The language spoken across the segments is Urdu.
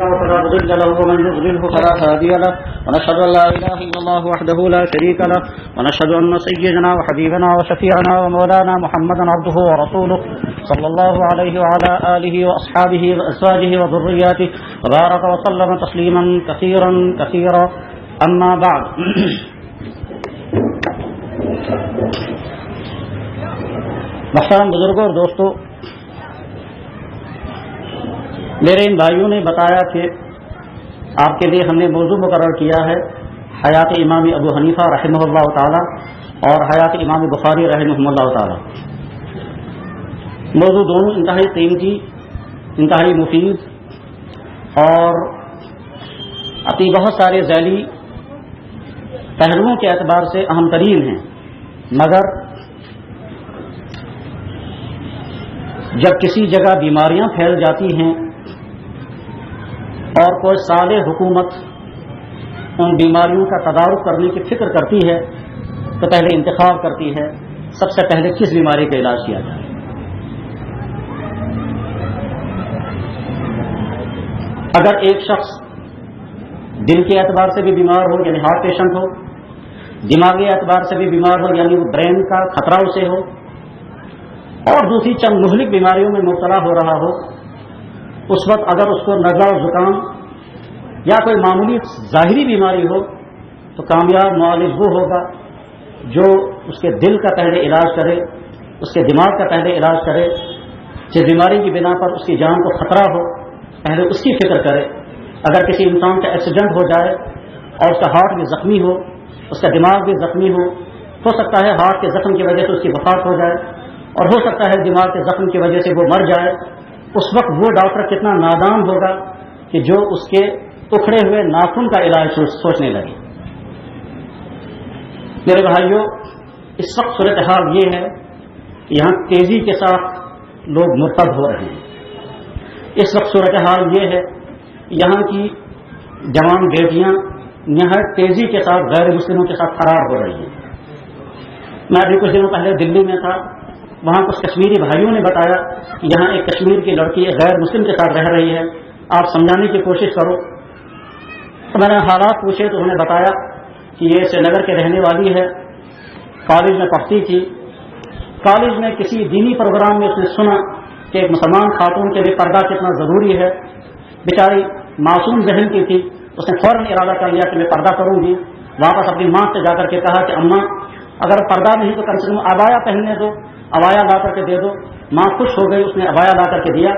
فلا مضل له ومن يضلله فلا هادي له ونشهد ان لا اله الا الله وحده لا شريك له ونشهد ان سيدنا وحبيبنا وشفيعنا ومولانا محمدا عبده ورسوله صلى الله عليه وعلى اله واصحابه وازواجه وذرياته وبارك وسلم تسليما كثيرا كثيرا اما بعد. محترم بزرگوں اور دوستو، میرے ان بھائیوں نے بتایا کہ آپ کے لیے ہم نے موضوع مقرر کیا ہے حیات امام ابو حنیفہ رحمہ اللہ تعالی اور حیات امام بخاری رحمہ اللہ تعالی. موضوع دونوں انتہائی قیمتی، انتہائی مفید اور اپنی بہت سارے ذیلی پہلوؤں کے اعتبار سے اہم ترین ہیں، مگر جب کسی جگہ بیماریاں پھیل جاتی ہیں اور کوئی صالح حکومت ان بیماریوں کا تدارک کرنے کی فکر کرتی ہے تو پہلے انتخاب کرتی ہے سب سے پہلے کس بیماری کا علاج کیا جائے. اگر ایک شخص دل کے اعتبار سے بھی بیمار ہو یعنی ہارٹ پیشنٹ ہو، دماغی اعتبار سے بھی بیمار ہو یعنی برین کا خطرہ اسے ہو، اور دوسری چند مہلک بیماریوں میں مبتلا ہو رہا ہو، اس وقت اگر اس کو نزلہ اور زکام یا کوئی معمولی ظاہری بیماری ہو تو کامیاب معالج وہ ہوگا جو اس کے دل کا پہلے علاج کرے، اس کے دماغ کا پہلے علاج کرے. جس بیماری کی بنا پر اس کی جان کو خطرہ ہو پہلے اس کی فکر کرے. اگر کسی انسان کا ایکسیڈنٹ ہو جائے اور اس کا ہارٹ بھی زخمی ہو، اس کا دماغ بھی زخمی ہو سکتا ہے ہارٹ کے زخم کی وجہ سے اس کی وفات ہو جائے اور ہو سکتا ہے دماغ کے زخم کی وجہ سے وہ مر جائے. اس وقت وہ ڈاکٹر کتنا نادان ہوگا کہ جو اس کے اکھڑے ہوئے ناخن کا علاج سوچنے لگے. میرے بھائیوں، اس وقت صورتحال یہ ہے کہ یہاں تیزی کے ساتھ لوگ مرتد ہو رہے ہیں. اس وقت صورتحال یہ ہے یہاں کی جوان بیٹیاں نہایت تیزی کے ساتھ غیر مسلموں کے ساتھ فرار ہو رہی ہیں. میں ابھی کچھ دنوں پہلے دلی میں تھا، وہاں کچھ کشمیری بھائیوں نے بتایا کہ یہاں ایک کشمیر کی لڑکی غیر مسلم کے ساتھ رہ رہی ہے، آپ سمجھانے کی کوشش کرو. تو میں نے حالات پوچھے تو انہوں نے بتایا کہ یہ سری نگر کے رہنے والی ہے، کالج میں پڑھتی تھی. کالج میں کسی دینی پروگرام میں اس نے سنا کہ ایک مسلمان خاتون کے لیے پردہ کتنا ضروری ہے. بیچاری معصوم ذہن کی تھی، اس نے فوراً ارادہ کر لیا کہ میں پردہ کروں گی. واپس اپنی ماں سے جا کر کے کہا کہ اماں اگر پردہ نہیں تو کم سے کم عبایا پہننے دو، عبایا لا کر کے دے دو. ماں خوش ہو گئی، اس نے عبایا لا کر کے دیا.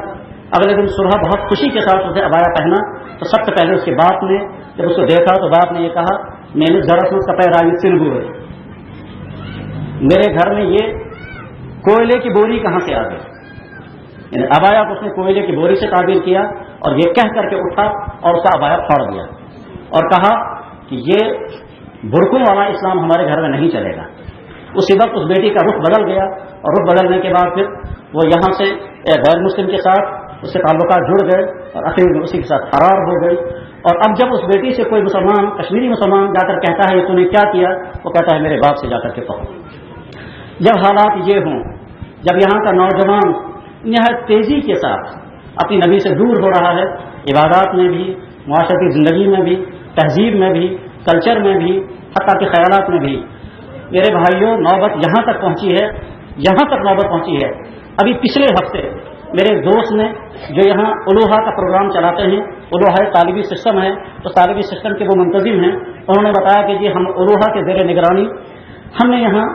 اگلے دن صبح بہت خوشی کے ساتھ اسے عبایا پہنا تو سب سے پہلے اس کے باپ نے جب اس کو دیکھا تو باپ نے یہ کہا میں نے ذرا سے اس کا پیرائی سلگو ہے، میرے گھر میں یہ کوئلے کی بوری کہاں سے آ گئی. یعنی عبایا کو اس نے کوئلے کی بوری سے تعبیر کیا اور یہ کہہ کر کے اٹھا اور اس کا عبایا پھاڑ دیا اور کہا کہ یہ برقعوں والا اسلام ہمارے گھر میں نہیں چلے گا. اسی وقت اس بیٹی کا رخ بدل گیا اور رخ بدلنے کے بعد پھر وہ یہاں سے غیر مسلم کے ساتھ اس سے تعلقات جڑ گئے اور آخر میں اسی کے ساتھ فرار ہو گئی. اور اب جب اس بیٹی سے کوئی مسلمان، کشمیری مسلمان جا کر کہتا ہے یہ تو نے کیا کیا، وہ کہتا ہے میرے باپ سے جا کر کے کہو. جب حالات یہ ہوں، جب یہاں کا نوجوان نہایت تیزی کے ساتھ اپنی نبی سے دور ہو رہا ہے، عبادات میں بھی، معاشرتی زندگی میں بھی، تہذیب میں بھی، کلچر میں بھی، حتیٰ کہ خیالات میں بھی، میرے بھائیوں نوبت یہاں تک پہنچی ہے، یہاں تک نوبت پہنچی ہے. ابھی پچھلے ہفتے میرے ایک دوست نے جو یہاں الوحا کا پروگرام چلاتے ہیں، الوحا طالبی سسٹم ہے، تو طالبی سسٹم کے وہ منتظم ہیں، انہوں نے بتایا کہ جی ہم الوحا کے زیر نگرانی ہم نے یہاں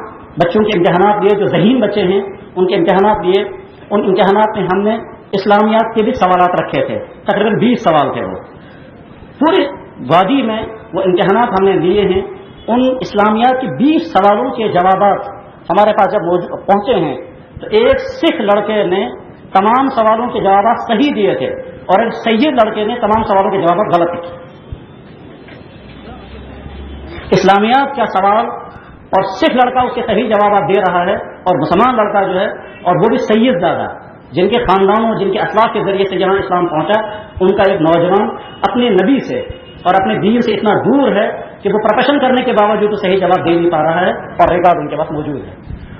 بچوں کے امتحانات لیے، جو ذہین بچے ہیں ان کے امتحانات لیے. ان امتحانات میں ہم نے اسلامیات کے بھی سوالات رکھے تھے، تقریباً 20 سوال تھے. وہ پورے وادی میں وہ امتحانات ہم نے لیے ہیں. ان اسلامیات کے 20 سوالوں کے جوابات ہمارے پاس جب پہنچے ہیں تو ایک سکھ لڑکے نے تمام سوالوں کے جوابات صحیح دیے تھے اور ایک سید لڑکے نے تمام سوالوں کے جوابات غلط کیے. اسلامیات کا سوال اور سکھ لڑکا اس کے صحیح جوابات دے رہا ہے اور مسلمان لڑکا جو ہے اور وہ بھی سید دادا جن کے خاندانوں، جن کے اخلاق کے ذریعے سے جہاں اسلام پہنچا، ان کا ایک نوجوان اپنے نبی سے اور اپنے دین سے اتنا دور ہے کہ وہ پروفیشن کرنے کے باوجود تو صحیح جواب دے نہیں پا رہا ہے اور ریکارڈ ان کے پاس موجود ہے.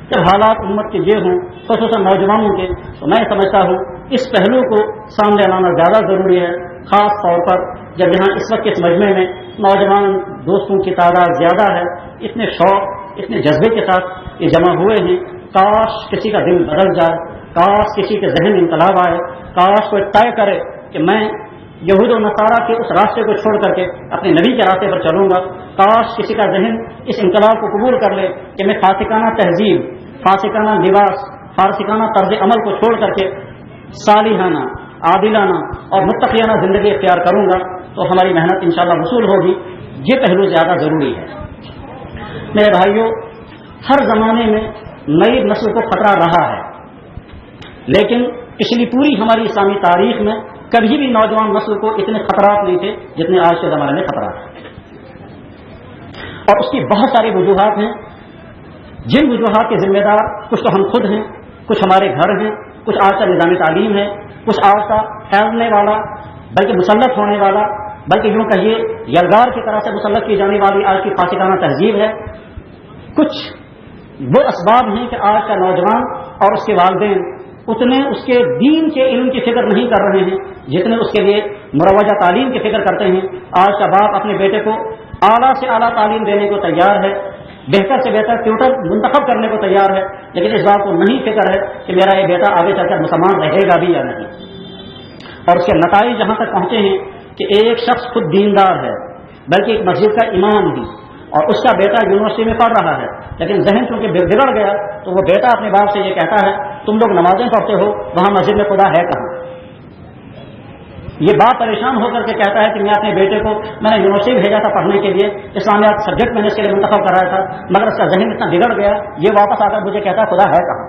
جب حالات امت کے یہ ہوں خصوصاً نوجوانوں کے، تو میں سمجھتا ہوں اس پہلو کو سامنے لانا زیادہ ضروری ہے، خاص طور پر جب یہاں اس وقت اس مجمع میں نوجوان دوستوں کی تعداد زیادہ ہے، اتنے شوق اتنے جذبے کے ساتھ یہ جمع ہوئے ہیں۔ کاش کسی کا دل بدل جائے، کاش کسی کے ذہن میں انقلاب آئے، کاش کوئی طے کرے کہ میں یہود و نصارہ کے اس راستے کو چھوڑ کر کے اپنے نبی کے راستے پر چلوں گا۔ کاش کسی کا ذہن اس انقلاب کو قبول کر لے کہ میں فاسقانہ تہذیب، فاسقانہ لباس، فاسقانہ طرز عمل کو چھوڑ کر کے صالحانہ، عادلانہ اور متقیانہ زندگی اختیار کروں گا، تو ہماری محنت انشاءاللہ وصول ہوگی۔ یہ پہلو زیادہ ضروری ہے۔ میرے بھائیوں، ہر زمانے میں نئی نسل کو خطرہ رہا ہے، لیکن پچھلی پوری ہماری اسلامی تاریخ میں کبھی بھی نوجوان نسل کو اتنے خطرات نہیں تھے جتنے آج کے زمانے میں خطرات ہیں، اور اس کی بہت ساری وجوہات ہیں، جن وجوہات کے ذمہ دار کچھ تو ہم خود ہیں، کچھ ہمارے گھر ہیں، کچھ آج کا نظام تعلیم ہے، کچھ آج کا پھیلنے والا بلکہ مسلط ہونے والا، بلکہ یوں کہیے یلغار کی طرح سے مسلط کی جانے والی آج کی فاسقانہ تہذیب ہے، کچھ وہ اسباب ہیں کہ آج کا نوجوان اور اس کے والدین اتنے اس کے دین کے علم کی فکر نہیں کر رہے ہیں جتنے اس کے لیے مروجہ تعلیم کی فکر کرتے ہیں۔ آج کا باپ اپنے بیٹے کو اعلیٰ سے اعلیٰ تعلیم دینے کو تیار ہے، بہتر سے بہتر ٹیوٹر منتخب کرنے کو تیار ہے، لیکن اس بات کو نہیں فکر ہے کہ میرا یہ بیٹا آگے چل کر مسلمان رہے گا بھی یا نہیں۔ اور اس کے نتائج جہاں تک پہنچے ہیں کہ ایک شخص خود دیندار ہے، بلکہ ایک مسجد کا امام بھی، اور اس کا بیٹا یونیورسٹی میں پڑھ رہا ہے، لیکن ذہن چونکہ بگڑ گیا تو وہ بیٹا اپنے باپ سے یہ کہتا ہے تم لوگ نمازیں پڑھتے ہو، وہاں مسجد میں خدا ہے کہاں؟ یہ باپ پریشان ہو کر کے کہتا ہے کہ میں اپنے بیٹے کو میں نے یونیورسٹی بھیجا تھا پڑھنے کے لیے، اسلامیات سبجیکٹ میں نے اس کے لیے منتخب کرایا تھا، مگر اس کا ذہن اتنا بگڑ گیا یہ واپس آ کر مجھے کہتا ہے خدا ہے کہاں؟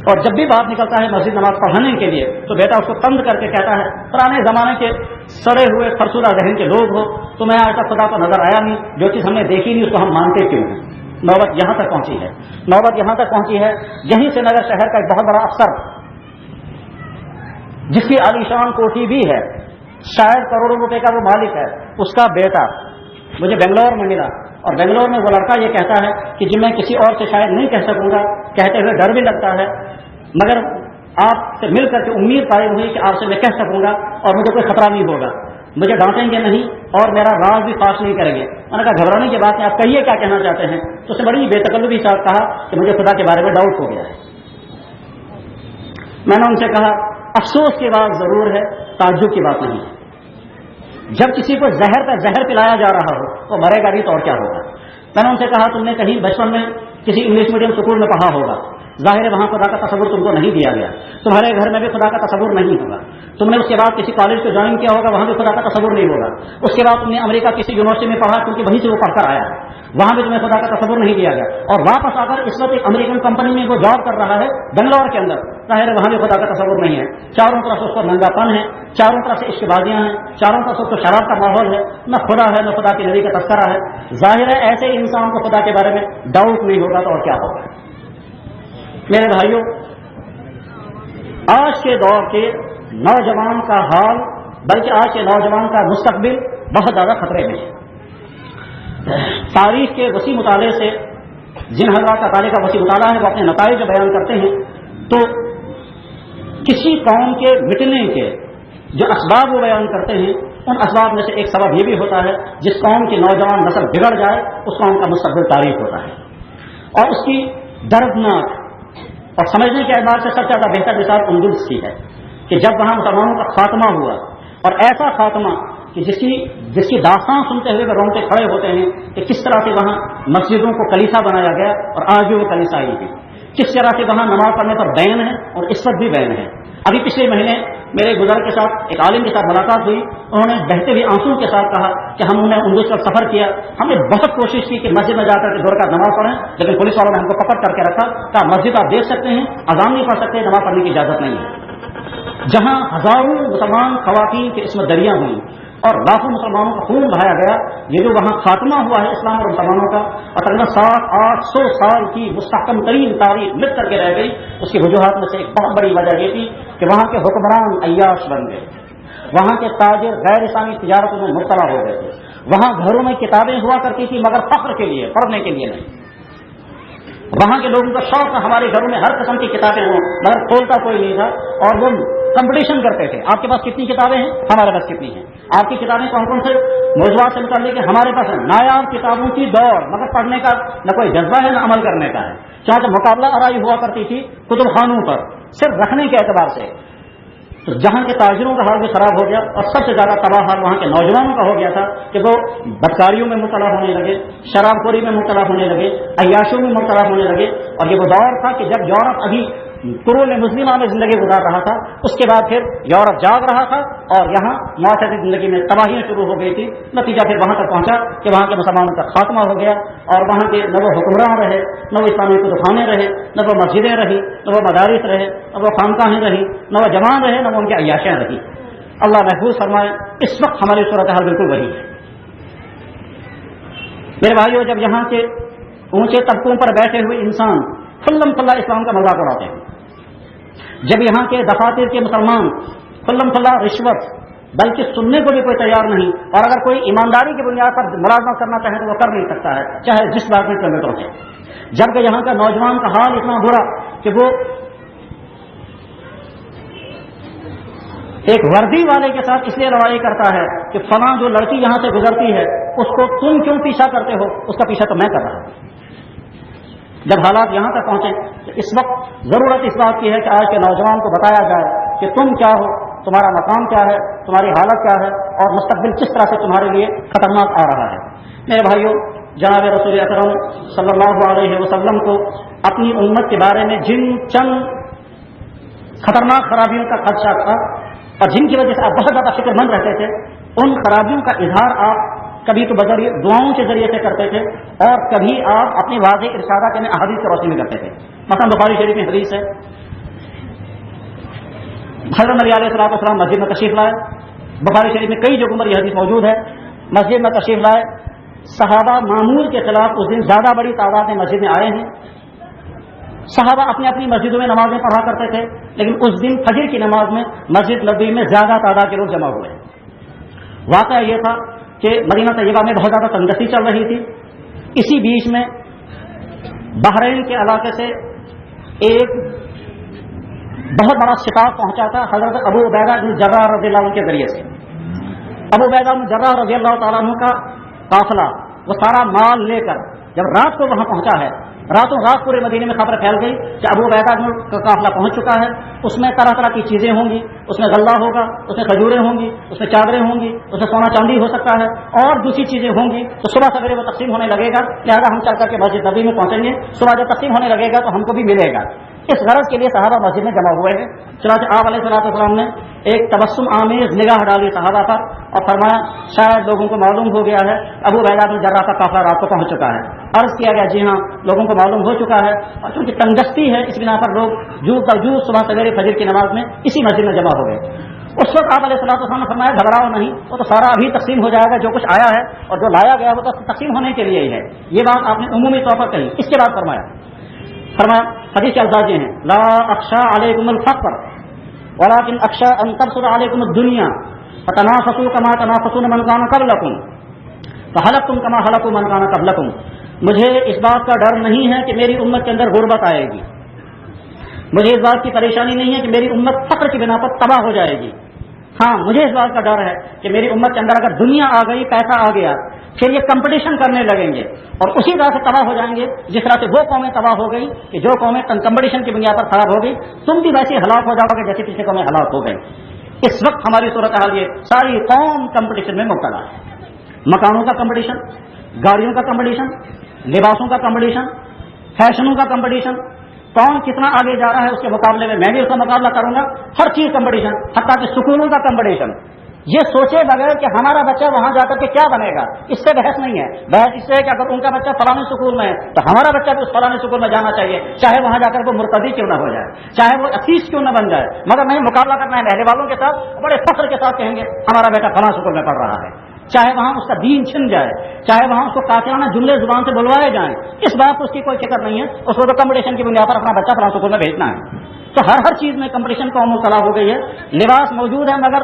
اور جب بھی باپ نکلتا ہے مسجد نماز پڑھانے کے لیے تو بیٹا اس کو تنگ کر کے کہتا ہے پرانے زمانے کے سڑے ہوئے فرسودہ ذہن کے لوگ ہو، تمہیں آج تک خدا کو نظر آیا نہیں، جو چیز ہم نے دیکھی نہیں اس کو ہم مانتے کیوں ہیں؟ نوبت یہاں تک پہنچی ہے، نوبت یہاں تک پہنچی ہے۔ یہیں سے نگر شہر کا ایک بہت بڑا افسر جس کی عالیشان کوٹھی بھی ہے، شاید کروڑوں روپے کا وہ مالک ہے، اس کا بیٹا مجھے بنگلور میں ملا، اور بنگلور میں وہ لڑکا یہ کہتا ہے کہ جی میں کسی اور سے شاید نہیں کہہ سکوں گا، کہتے ہوئے ڈر بھی لگتا ہے، مگر آپ سے مل کر کے امید قائم ہوئی کہ آپ سے میں کہہ سکوں گا اور مجھے کوئی خطرہ نہیں ہوگا، مجھے ڈانٹیں گے نہیں اور میرا راز بھی فاش نہیں کریں گے۔ میں نے کہا گھبرانے کی بات ہے، آپ کہیے کیا کہنا چاہتے ہیں؟ تو اس نے بڑی بے تکلفی کے ساتھ کہا کہ مجھے خدا کے بارے میں ڈاؤٹ ہو گیا ہے۔ میں نے ان سے کہا افسوس کی بات ضرور ہے، تعجب کی بات نہیں ہے۔ جب کسی کو زہر کا زہر پلایا جا رہا ہو تو مرے گا بھی تو اور کیا ہوگا؟ میں نے ان سے کہا تم نے کہیں بچپن میں کسی انگلش میڈیم اسکول میں پڑھا ہوگا، ظاہر ہے وہاں خدا کا تصور تم کو نہیں دیا گیا، تمہارے گھر میں بھی خدا کا تصور نہیں ہوگا، تم نے اس کے بعد کسی کالج کو جوائن کیا ہوگا، وہاں بھی خدا کا تصور نہیں ہوگا، اس کے بعد تم نے امریکہ کسی یونیورسٹی میں پڑھا کیونکہ وہیں سے وہ پڑھ کر آیا ہے، وہاں بھی تمہیں خدا کا تصور نہیں دیا گیا، اور واپس آ کر اس وقت ایک امریکن کمپنی میں وہ جاب کر رہا ہے بنگلور کے اندر، ظاہر ہے وہاں بھی خدا کا تصور نہیں ہے، چاروں طرف اس کو ننگا پن ہے، چاروں طرف سے عشق بازیاں ہیں، چاروں طرف سے اس کو شراب کا ماحول ہے، نہ خدا ہے نہ خدا کی نبی کا تذکرہ ہے، ظاہر ہے ایسے انسان کو خدا کے بارے میں ڈاؤٹ نہیں ہوگا تو اور کیا ہوگا؟ میرے بھائیوں، آج کے دور کے نوجوان کا حال بلکہ آج کے نوجوان کا مستقبل بہت زیادہ خطرے میں ہے۔ تاریخ کے وسیع مطالعے سے جن حضرات کا تاریخ کا وسیع مطالعہ ہے وہ اپنے نتائج جو بیان کرتے ہیں تو کسی قوم کے مٹنے کے جو اسباب وہ بیان کرتے ہیں ان اسباب میں سے ایک سبب یہ بھی ہوتا ہے جس قوم کی نوجوان نسل بگڑ جائے اس قوم کا مستقبل تاریخ ہوتا ہے، اور اس کی دردناک اور سمجھنے کے اعتبار سے سب سے زیادہ بہتر مثال اندلس کی ہے کہ جب وہاں مسلمانوں کا خاتمہ ہوا، اور ایسا خاتمہ کہ جس کی داستان سنتے ہوئے وہ رونگٹے کھڑے ہوتے ہیں کہ کس طرح سے وہاں مسجدوں کو کلیسا بنایا گیا اور آج بھی وہ کلیسا ہی ہے، کس طرح سے وہاں نماز پڑھنے پر بین ہے اور اس وقت بھی بین ہے۔ ابھی پچھلے مہینے میرے بزرگ کے ساتھ ایک عالم کے ساتھ ملاقات ہوئی، انہوں نے بہتے ہوئے آنسو کے ساتھ کہا کہ ہم نے اندلس کا سفر کیا، ہم نے بہت کوشش کی کہ مسجد میں جا کر کے دو رکعت نماز پڑھیں، لیکن پولیس والوں نے ہم کو پکڑ کر کے رکھا، کہا مسجد آپ دیکھ سکتے ہیں، اذان نہیں پڑھ سکتے، نماز پڑھنے کی اجازت نہیں ہے۔ جہاں ہزاروں مسلمان خواتین کی عصمت دریاں ہوئی اور لاکھوں مسلمانوں کا خون بہایا گیا، یہ جو وہاں خاتمہ ہوا ہے اسلام اور مسلمانوں کا، اور تقریباً 700-800 سال کی مستحکم ترین تاریخ مٹ کر کے رہ گئی، اس کی وجوہات میں سے ایک بہت بڑی وجہ یہ تھی کہ وہاں کے حکمران عیاش بن گئے، وہاں کے تاجر غیر اسلامی تجارتوں میں مبتلا ہو گئے تھے، وہاں گھروں میں کتابیں ہوا کرتی تھی مگر فخر کے لیے، پڑھنے کے لیے نہیں، وہاں کے لوگوں کا شوق تھا ہمارے گھروں میں ہر قسم کی کتابیں ہوں، مگر کھولتا کوئی نہیں تھا، اور وہ کمپٹیشن کرتے تھے، آپ کے پاس کتنی کتابیں ہیں، ہمارے پاس کتنی ہیں، آپ کی کتابیں کون کون سے موضوعات سے متعلق ہے، ہمارے پاس نایاب کتابوں کی دوڑ، مگر پڑھنے کا نہ کوئی جذبہ ہے نہ عمل کرنے کا ہے۔ چاہے مقابلہ آرائی ہوا کرتی تھی کتب خانوں پر صرف رکھنے کے اعتبار سے، تو جہاں کے تاجروں کا حال بھی خراب ہو گیا، اور سب سے زیادہ تباہ حال وہاں کے نوجوانوں کا ہو گیا تھا کہ وہ بدکاریوں میں مبتلا ہونے لگے، شراب خوری میں مبتلا ہونے لگے، عیاشوں میں مبتلا ہونے لگے۔ اور یہ وہ دور تھا کہ جب یورپ ابھی قرون مسلمہ میں زندگی گزار رہا تھا، اس کے بعد پھر یورپ جاگ رہا تھا اور یہاں معاشرتی زندگی میں تباہیاں شروع ہو گئی تھی۔ نتیجہ پھر وہاں تک پہنچا کہ وہاں کے مسلمانوں کا خاتمہ ہو گیا، اور وہاں کے نہ وہ حکمران رہے، نہ وہ اسلامی کتبخانے رہے، نہ وہ مسجدیں رہی، نہ وہ مدارس رہے، نہ وہ خانقاہیں رہی، نہ وہ جوان رہے، نہ وہ ان کی عیاشیاں رہی۔ اللہ محفوظ فرمائے۔ اس وقت ہماری صورتحال بالکل وہی ہے۔ میرے بھائیو، جب یہاں کے اونچے طبقوں پر بیٹھے ہوئے انسان کھلم کھلا اسلام کا مذاق اڑاتے ہیں، جب یہاں کے دفاتر کے مسلمان کھلم کھلا رشوت بلکہ سننے کو بھی کوئی تیار نہیں، اور اگر کوئی ایمانداری کی بنیاد پر ملازمت کرنا چاہے تو وہ کر نہیں سکتا ہے، چاہے جس بات میں کمیٹ ہو، جبکہ یہاں کا نوجوان کا حال اتنا برا کہ وہ ایک وردی والے کے ساتھ اس لیے لڑائی کرتا ہے کہ فلاں جو لڑکی یہاں سے گزرتی ہے اس کو تم کیوں پیچھا کرتے ہو، اس کا پیچھا تو میں کر رہا ہوں۔ جب حالات یہاں تک پہنچے تو اس وقت ضرورت اس بات کی ہے کہ آج کے نوجوان کو بتایا جائے کہ تم کیا ہو، تمہارا مقام کیا ہے، تمہاری حالت کیا ہے، اور مستقبل کس طرح سے تمہارے لیے خطرناک آ رہا ہے۔ میرے بھائیوں، جناب رسول اکرم صلی اللہ علیہ وسلم کو اپنی امت کے بارے میں جن چند خطرناک خرابیوں کا خدشہ تھا اور جن کی وجہ سے آپ بہت زیادہ فکر مند رہتے تھے، ان خرابیوں کا اظہار آپ کبھی تو بذریعہ دعاؤں کے ذریعے سے کرتے تھے، اور کبھی آپ اپنی واضح ارشادات میں احادیث کی روشنی میں کرتے تھے۔ مثلا بخاری شریف میں حدیث ہے، حضرت نبی علیہ الصلوۃ والسلام مسجد میں تشریف لائے، بخاری شریف میں کئی جگہوں پر یہ حدیث موجود ہے، مسجد میں تشریف لائے، صحابہ معمول کے خلاف اس دن زیادہ بڑی تعداد میں مسجد میں آئے ہیں، صحابہ اپنی اپنی مسجدوں میں نمازیں پڑھا کرتے تھے، لیکن اس دن فجر کی نماز میں مسجد نبوی میں زیادہ تعداد کے لوگ جمع ہوئے۔ واقعہ یہ تھا کہ مدینہ طیبہ میں بہت زیادہ تنگسی چل رہی تھی، اسی بیچ میں بحرین کے علاقے سے ایک بہت بڑا شکار پہنچا تھا حضرت ابو عبیدہ بن جراح رضی اللہ عنہ کے ذریعے سے۔ ابو عبیدہ بن جراح رضی اللہ تعالیٰ عنہ کا قافلہ وہ سارا مال لے کر جب رات کو وہاں پہنچا ہے، راتوں رات پورے مدینے میں خبر پھیل گئی کہ ابو عبیدہ کا قافلہ پہنچ چکا ہے، اس میں طرح طرح کی چیزیں ہوں گی، اس میں غلہ ہوگا، اس میں کھجوریں ہوں گی، اس میں چادریں ہوں گی، اس میں سونا چاندی ہو سکتا ہے اور دوسری چیزیں ہوں گی، تو صبح سویرے وہ تقسیم ہونے لگے گا، لہٰذا ہم چل کر کے مسجد نبوی میں پہنچیں گے، صبح جب تقسیم ہونے لگے گا تو ہم کو بھی ملے گا۔ اس غرض کے لیے صحابہ مسجد میں جمع ہوئے ہیں۔ چنانچہ آپ علیہ السلام نے ایک تبسم آمیز نگاہ ڈالی صحابہ پر اور فرمایا شاید لوگوں کو معلوم ہو گیا ہے ابو عبیدہ بن جراح کا قافلہ رات کو پہنچ چکا ہے۔ عرض کیا گیا جی ہاں لوگوں کو معلوم ہو چکا ہے، اور چونکہ تنگستی ہے اس بنا پر لوگ جو صبح سویرے فجر کی نماز میں اسی مسجد میں جمع ہو گئے۔ اس وقت آپ علیہ السلام نے فرمایا گھبراؤ نہیں، وہ تو سارا ابھی تقسیم ہو جائے گا، جو کچھ آیا ہے اور جو لایا گیا وہ تو تقسیم ہونے کے لیے ہی ہے۔ یہ بات آپ نے عمومی طور پر کہی۔ اس کے بعد فرمایا حدیث کے الفاظ یہ ہیں لا اخشى علیکم الفقر ولكن اخشى ان تبسط علیکم الدنیا فتنافسوا كما تنافسون من كان قبلكم فهلكتم كما هلكوا من كان قبلكم۔ مجھے اس بات کا ڈر نہیں ہے کہ میری امت کے اندر غربت آئے گی، مجھے اس بات کی پریشانی نہیں ہے کہ میری امت فقر کی بنا پر تباہ ہو جائے گی، ہاں مجھے اس بات کا ڈر ہے کہ میری امت کے اندر اگر دنیا آ گئی، پیسہ آ گیا، پھر یہ کمپٹیشن کرنے لگیں گے اور اسی طرح سے تباہ ہو جائیں گے جس طرح سے وہ قومیں تباہ ہو گئی کہ جو قومیں کمپٹیشن کی بنیاد پر خراب ہو گئی، تم بھی ویسے ہلاک ہو جاؤ گے جیسے پچھلے قومیں ہلاک ہو گئی۔ اس وقت ہماری صورتحال یہ ساری قوم کمپٹیشن میں مبتلا ہے، مکانوں کا کمپٹیشن، گاڑیوں کا کمپٹیشن، لباسوں کا کمپٹیشن، فیشنوں کا کمپٹیشن، کون کتنا آگے جا رہا ہے اس کے مقابلے میں میں بھی اس کا مقابلہ کروں گا، ہر چیز کمپٹیشن، حتیٰ کہ سکولوں کا کمپٹیشن۔ یہ سوچے بغیر کہ ہمارا بچہ وہاں جا کر کے کیا بنے گا، اس سے بحث نہیں ہے، بحث اس سے ہے کہ اگر ان کا بچہ فلانے سکول میں ہے تو ہمارا بچہ بھی اس فلانے سکول میں جانا چاہیے، چاہے وہاں جا کر وہ مرتدی کیوں نہ ہو جائے، چاہے وہ اسیس کیوں نہ بن جائے، مگر نہیں مقابلہ کرنا ہے رہنے والوں کے ساتھ، بڑے فخر کے ساتھ کہیں گے ہمارا بیٹا فلاں سکول میں پڑھ رہا ہے، چاہے وہاں اس کا دین چھن جائے، چاہے وہاں اس کو قاطعانہ جملے زبان سے بلوائے جائیں، اس بات کو اس کی کوئی فکر نہیں ہے، اس کو تو کمپٹیشن کی بنیاد پر اپنا بچہ فلاں سکول میں بھیجنا ہے۔ تو ہر چیز میں کمپٹیشن قوم مبتلا ہو گئی ہے۔ لباس موجود ہے مگر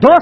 2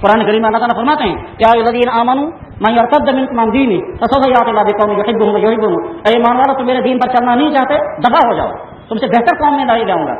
قرآن کریم میں اللہ تعالیٰ فرماتے ہیں یا الذین آمنوا من یرتد منکم عن دینہ فسوف یأتی اللہ بقوم یحبهم ویحبونه، اے ایمان والو تم میرے دین پر چلنا نہیں چاہتے، دفع ہو جاؤ، تم سے بہتر قوم میں لائی جاؤں گا۔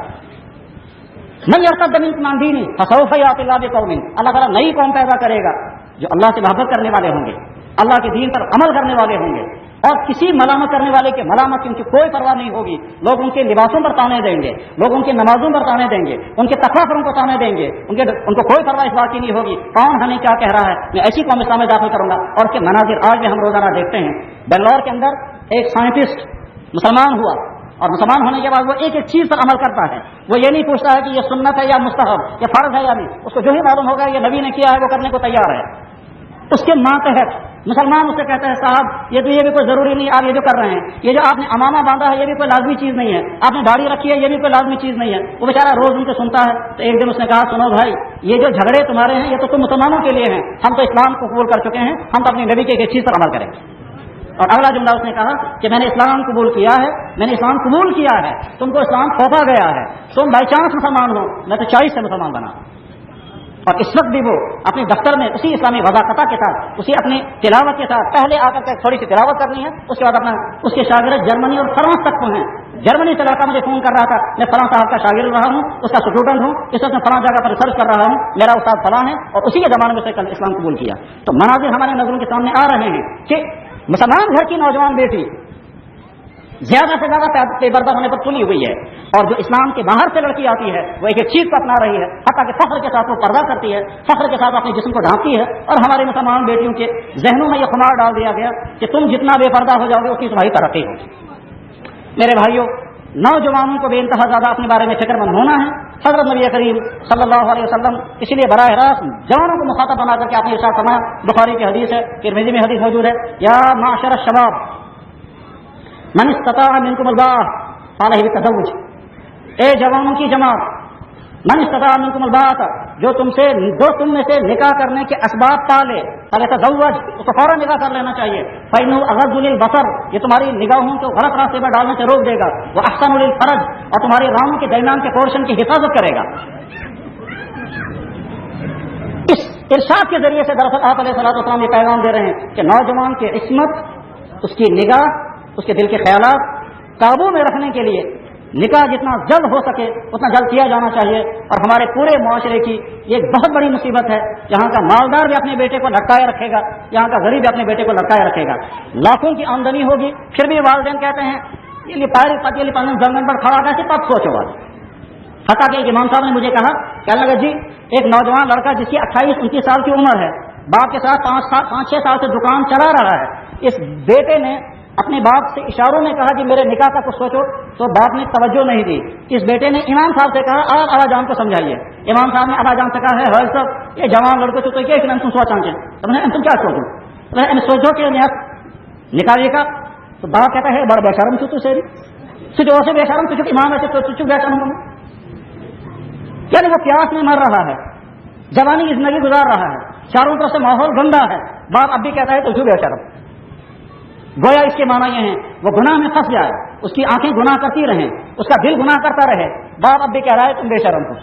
من یرتد منکم عن دینہ فسوف یأتی اللہ بقوم، اللہ تعالیٰ نئی قوم پیدا کرے گا جو اللہ سے محبت کرنے والے ہوں گے، اللہ کے دین پر عمل کرنے والے ہوں گے، اور کسی ملامت کرنے والے کے ملامت کی ان کی کوئی پرواہ نہیں ہوگی۔ لوگ ان کے لباسوں پر تانے دیں گے، لوگ ان کی نمازوں پر تانے دیں گے، ان کے تقویٰ پر ان کو تانے دیں گے، ان کو کوئی پرواہ اس بات کی نہیں ہوگی کون ہمیں کیا کہہ رہا ہے، میں ایسی قوم اسلام میں داخل کروں گا۔ اور اس کے مناظر آج بھی ہم روزانہ دیکھتے ہیں۔ بنگلور کے اندر ایک سائنٹسٹ مسلمان ہوا، اور مسلمان ہونے کے بعد وہ ایک ایک چیز پر عمل کرتا ہے، وہ یہ نہیں پوچھتا ہے کہ یہ سنت ہے یا مستحب، یہ فرض ہے یا نہیں، اس کو جو ہی معلوم ہوگا یہ نبی نے کیا ہے وہ کرنے کو تیار ہے۔ اس کے ماتحت مسلمان اسے کہتا ہے صاحب یہ بھی کوئی ضروری نہیں، آپ یہ جو کر رہے ہیں، یہ جو آپ نے امامہ باندھا ہے یہ بھی کوئی لازمی چیز نہیں ہے، آپ نے داڑھی رکھی ہے یہ بھی کوئی لازمی چیز نہیں ہے۔ وہ بیچارہ روز ان کو سنتا ہے، تو ایک دن اس نے کہا سنو بھائی، یہ جو جھگڑے تمہارے ہیں یہ تو تم مسلمانوں کے لیے ہیں، ہم تو اسلام کو قبول کر چکے ہیں، ہم تو اپنی نبی کے ایک چیز پر عمل کریں گے۔ اور اگلا جملہ اس نے کہا کہ میں نے اسلام قبول کیا ہے، میں نے اسلام قبول کیا ہے، تم کو اسلام سونپا گیا ہے، تم بائی چانس مسلمان ہو، میں تو 40 سے مسلمان بنا۔ اور اس وقت بھی وہ اپنے دفتر میں اسی اسلامی وضاحت کے ساتھ، اسی اپنی تلاوت کے ساتھ، پہلے آ کر کے تھوڑی سی تلاوت کرنی ہے، اس کے بعد اپنا اس کے شاگرد جرمنی اور فرانس تک کو ہیں۔ جرمنی سے لڑکا مجھے فون کر رہا تھا، میں فلاں صاحب کا شاگرد رہا ہوں، اس کا اسٹوڈنٹ ہوں، اس وقت میں فلاں جگہ پر ریسرچ کر رہا ہوں، میرا استاد فلاں ہے، اور اسی کے زمانے میں سے کل اسلام قبول کیا۔ تو مناظر ہمارے نظروں کے سامنے آ رہے ہیں کہ مسلمان گھر کی نوجوان بیٹی زیادہ سے زیادہ بے پردہ ہونے پر تلی ہوئی ہے، اور جو اسلام کے باہر سے لڑکی آتی ہے وہ ایک ایک چیز کو اپنا رہی ہے، حتیٰ کہ فخر کے ساتھ وہ پردہ کرتی ہے، فخر کے ساتھ اپنے جسم کو ڈھانپتی ہے، اور ہماری مسلمان بیٹیوں کے ذہنوں میں یہ خمار ڈال دیا گیا کہ تم جتنا بے پردہ ہو جاؤ گے اتنی تمہاری ترقی ہوگی۔ میرے بھائیوں، نوجوانوں کو بے انتہا زیادہ اپنے بارے میں فکر مند ہونا ہے۔ حضرت نبی کریم صلی اللہ علیہ وسلم اس لیے براہ راست جوانوں کو مخاطب بنا کر کے آپ نے ارشاد فرمایا، بخاری کی حدیث ہے، ترمذی میں حدیث موجود ہے، یا معشر الشباب من استطاع منکم الباءۃ فعلیہ بالتزوج، اے جوانوں کی جماعت، من استطاع منکم الباءۃ، جو تم میں سے نکاح کرنے کے اسباب پالے، فلیتزوج، اس کو فوراً نکاح کر لینا چاہیے، فإنہ اغض للبصر، یہ تمہاری نگاہوں کو غلط راستے پر ڈالنے سے روک دے گا، واحسن للفرج، اور تمہاری رانوں کے درمیان کے پورشن کی حفاظت کرے گا۔ اس ارشاد کے ذریعے سے دراصل آپ علیہ الصلوۃ والسلام یہ پیغام دے رہے ہیں کہ نوجوان کی عصمت، اس کی نگاہ، اس کے دل کے خیالات قابو میں رکھنے کے لیے نکاح جتنا جلد ہو سکے اتنا جلد کیا جانا چاہیے۔ اور ہمارے پورے معاشرے کی یہ ایک بہت بڑی مصیبت ہے، جہاں کا مالدار بھی اپنے بیٹے کو لٹکائے رکھے گا، یہاں کا غریب بھی اپنے بیٹے کو لٹکائے رکھے گا، لاکھوں کی آمدنی ہوگی، پھر بھی والدین کہتے ہیں یہ لپاری پتی زمین پر کھڑا کیسے تب سوچو بات۔ حتیٰ کہ ایک امام صاحب نے مجھے کہا کہ لگا جی ایک نوجوان لڑکا جس کی 28-29 سال کی عمر ہے، باپ کے ساتھ 5-6 سال سے دکان چلا رہا ہے، اس بیٹے نے اپنے باپ سے اشاروں میں کہا کہ میرے نکاح کا کچھ سوچو، تو باپ نے توجہ نہیں دی۔ اس بیٹے نے امام صاحب سے کہا آپ ابا جان کو سمجھائیے۔ امام صاحب نے ابا جان سے کہا ہے حضرت صاحب یہ جوان لڑکے تو کیا تم سوچاں تم کیا سوچو سوچو کہ نکاح کا، تو باپ کہتا ہے بڑا بے شرم چھو تو سیری سوچو سے بے شرم تجھے امام ایسے تو بے شرم ہوں، یعنی وہ پیاس میں مر رہا ہے، جوانی کی زندگی گزار رہا ہے، چاروں طرف سے ماحول گندا ہے، باپ اب بھی کہتا ہے تجھے بے شرم۔ گویا اس کے معنی یہ ہیں وہ گناہ میں پھنس جائے، اس کی آنکھیں گناہ کرتی رہیں، اس کا دل گناہ کرتا رہے، باپ اب بھی کہہ رہا ہے تم بے شرم ہو۔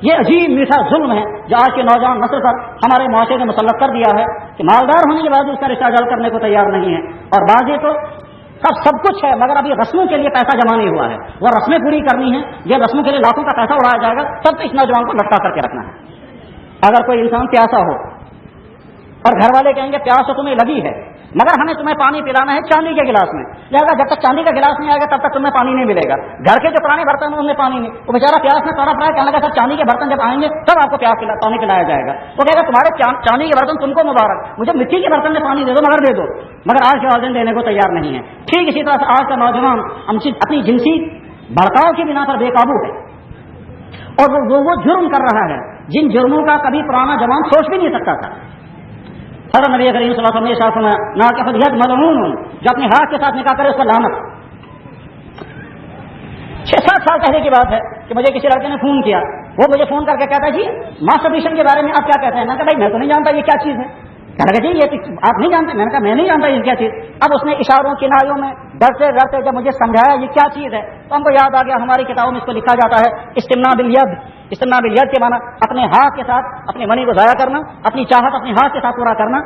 یہ عجیب میٹھا ظلم ہے جو آج کے نوجوان نسل پر ہمارے معاشرے نے مسلط کر دیا ہے کہ مالدار ہونے کے بعد اس کا رشتہ جلد کرنے کو تیار نہیں ہے، اور بعض تو سب کچھ ہے مگر ابھی رسموں کے لیے پیسہ جمع نہیں ہوا ہے، وہ رسمیں پوری کرنی ہے، یہ رسموں کے لیے لاکھوں کا پیسہ اڑایا جائے گا، تب تو اس نوجوان کو لٹکا کر کے رکھنا ہے۔ اگر کوئی انسان پیاسا ہو اور گھر والے کہیں گے پیاس تو تمہیں لگی ہے مگر ہمیں تمہیں پانی پلانا ہے چاندی کے گلاس میں، لہٰذا جب تک چاندی کا گلاس نہیں آئے گا تب تک تمہیں پانی نہیں ملے گا، گھر کے جو پرانے برتن ہیں ان میں پانی نہیں، وہ بیچارہ پیاس میں تڑپ رہا ہے، کہنے لگا سر چاندی کے برتن جب آئیں گے تب آپ کو پانی پلایا جائے گا، وہ کہے گا تمہارے چاندی کے برتن تم کو مبارک، مجھے مٹی کے برتن میں پانی دے دو مگر دے دو، مگر آج کے والدین دینے کو تیار نہیں ہے۔ ٹھیک اسی طرح سے آج کا نوجوان اپنی جنسی بھڑکاؤ کی بنا پر بے قابو ہے، اور وہ جرم کر رہا ہے جن جرموں کا کبھی پرانا جوان سوچ بھی نہیں سکتا تھا۔ حضرت نبی کریم صلی اللہ علیہ وسلم نے ارشاد فرمایا ناکحۃ ید ملعون، جو اپنے ہاتھ کے ساتھ نکاح کرے اس پر لعنت۔ 6-7 سال پہلے کی بات ہے کہ مجھے کسی لڑکے نے فون کیا، وہ مجھے فون کر کے کہتا ہے جی ماسٹربیشن کے بارے میں آپ کیا کہتے ہیں؟ میں نے کہا بھائی میں تو نہیں جانتا یہ کیا چیز ہے، کہنے لگا جی یہ آپ نہیں جانتے، میں نے کہا میں نہیں جانتا یہ کیا چیز۔ اب اس نے اشاروں کنایوں میں ڈرتے ڈرتے جب مجھے سمجھایا یہ کیا چیز ہے تو ہم کو یاد آ گیا ہماری کتابوں میں اس کو لکھا جاتا ہے استمناء بالید، استمنا بالید کے معنی اپنے ہاتھ کے ساتھ اپنی منی کو ضائع کرنا، اپنی چاہت اپنے ہاتھ کے ساتھ پورا کرنا۔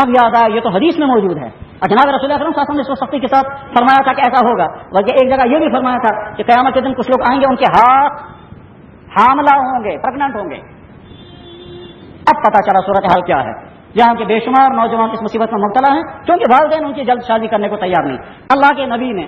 اب یاد آیا یہ تو حدیث میں موجود ہے، اور جناب رسول اللہ صلی اللہ علیہ وسلم نے اس کو سختی کے ساتھ فرمایا تھا کہ ایسا ہوگا، بلکہ ایک جگہ یہ بھی فرمایا تھا کہ قیامت کے دن کچھ لوگ آئیں گے ان کے ہاتھ حاملہ ہوں گے، پریگننٹ ہوں گے۔ اب پتا چلا صورتحال کیا ہے، یہاں کے بے شمار نوجوان اس مصیبت میں مبتلا ہیں کیونکہ والدین ان کی جلد شادی کرنے کو تیار نہیں۔ اللہ کے نبی نے